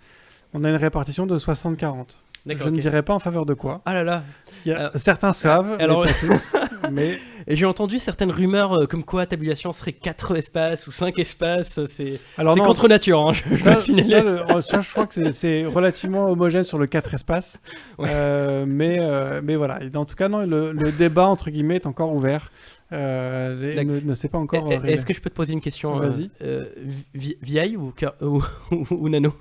on a une répartition de 60-40. Je ne dirais pas en faveur de quoi. Ah là là. Certains savent, alors, mais pas tous. Mais... Et j'ai entendu certaines rumeurs comme quoi tabulation serait 4 espaces ou 5 espaces. C'est contre nature, hein, ça, je crois que c'est relativement homogène sur le 4 espaces. Ouais. Mais voilà. Et en tout cas, non, le débat, entre guillemets, est encore ouvert. Ne s'est pas encore... Est-ce que je peux te poser une question? Vas-y. VI ou Nano?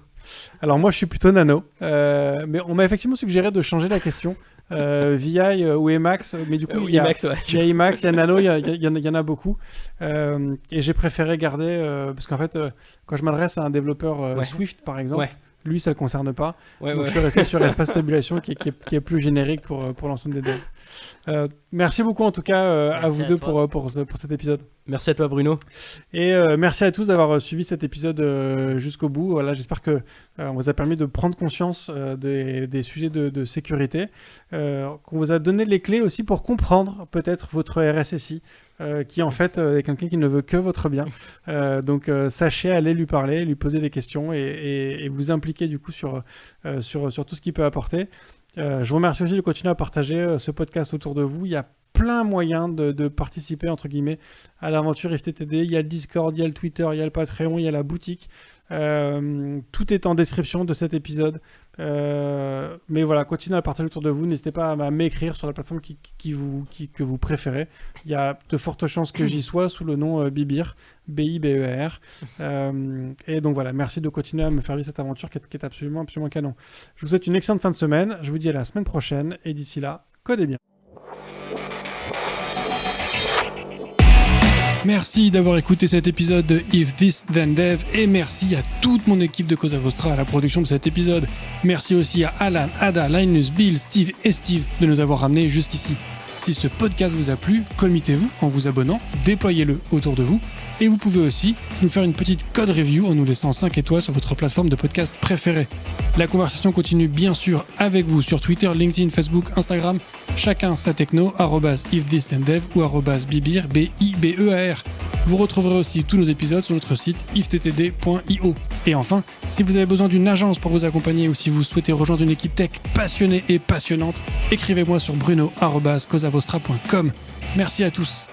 Alors moi je suis plutôt Nano, mais on m'a effectivement suggéré de changer la question. VI ou Emacs, mais du coup il y a Emacs, il y a Nano, il y en a beaucoup, et j'ai préféré garder parce qu'en fait quand je m'adresse à un développeur Swift par exemple, lui ça le concerne pas, donc je suis resté sur espace tabulation qui est plus générique pour l'ensemble des devs. Merci beaucoup en tout cas à vous deux toi. pour cet épisode. Merci à toi, Bruno. Et merci à tous d'avoir suivi cet épisode jusqu'au bout. Voilà, j'espère que on vous a permis de prendre conscience des sujets de sécurité, qu'on vous a donné les clés aussi pour comprendre peut-être votre RSSI, qui en fait est quelqu'un qui ne veut que votre bien. Donc sachez aller lui parler, lui poser des questions et vous impliquer du coup sur tout ce qu'il peut apporter. Je vous remercie aussi de continuer à partager ce podcast autour de vous. Il y a plein moyens de participer entre guillemets à l'aventure IFTTD. Il y a le Discord, il y a le Twitter, il y a le Patreon, il y a la boutique. Tout est en description de cet épisode. Mais voilà, continuez à partager autour de vous. N'hésitez pas à m'écrire sur la plateforme que vous préférez. Il y a de fortes chances que j'y sois sous le nom Bibir, B-I-B-E-R. Et donc voilà, merci de continuer à me faire vivre cette aventure qui est absolument canon. Je vous souhaite une excellente fin de semaine. Je vous dis à la semaine prochaine. Et d'ici là, codez bien. Merci d'avoir écouté cet épisode de If This Then Dev et merci à toute mon équipe de Cosa Vostra à la production de cet épisode. Merci aussi à Alan, Ada, Linus, Bill, Steve et Steve de nous avoir ramenés jusqu'ici. Si ce podcast vous a plu, committez-vous en vous abonnant, déployez-le autour de vous et vous pouvez aussi nous faire une petite code review en nous laissant 5 étoiles sur votre plateforme de podcast préférée. La conversation continue bien sûr avec vous sur Twitter, LinkedIn, Facebook, Instagram, chacun sa techno, @ifthisdendev ou @bibir, B-I-B-E-A-R. Vous retrouverez aussi tous nos épisodes sur notre site iftttd.io. Et enfin, si vous avez besoin d'une agence pour vous accompagner ou si vous souhaitez rejoindre une équipe tech passionnée et passionnante, écrivez-moi sur bruno@cosavostra.com. Merci à tous.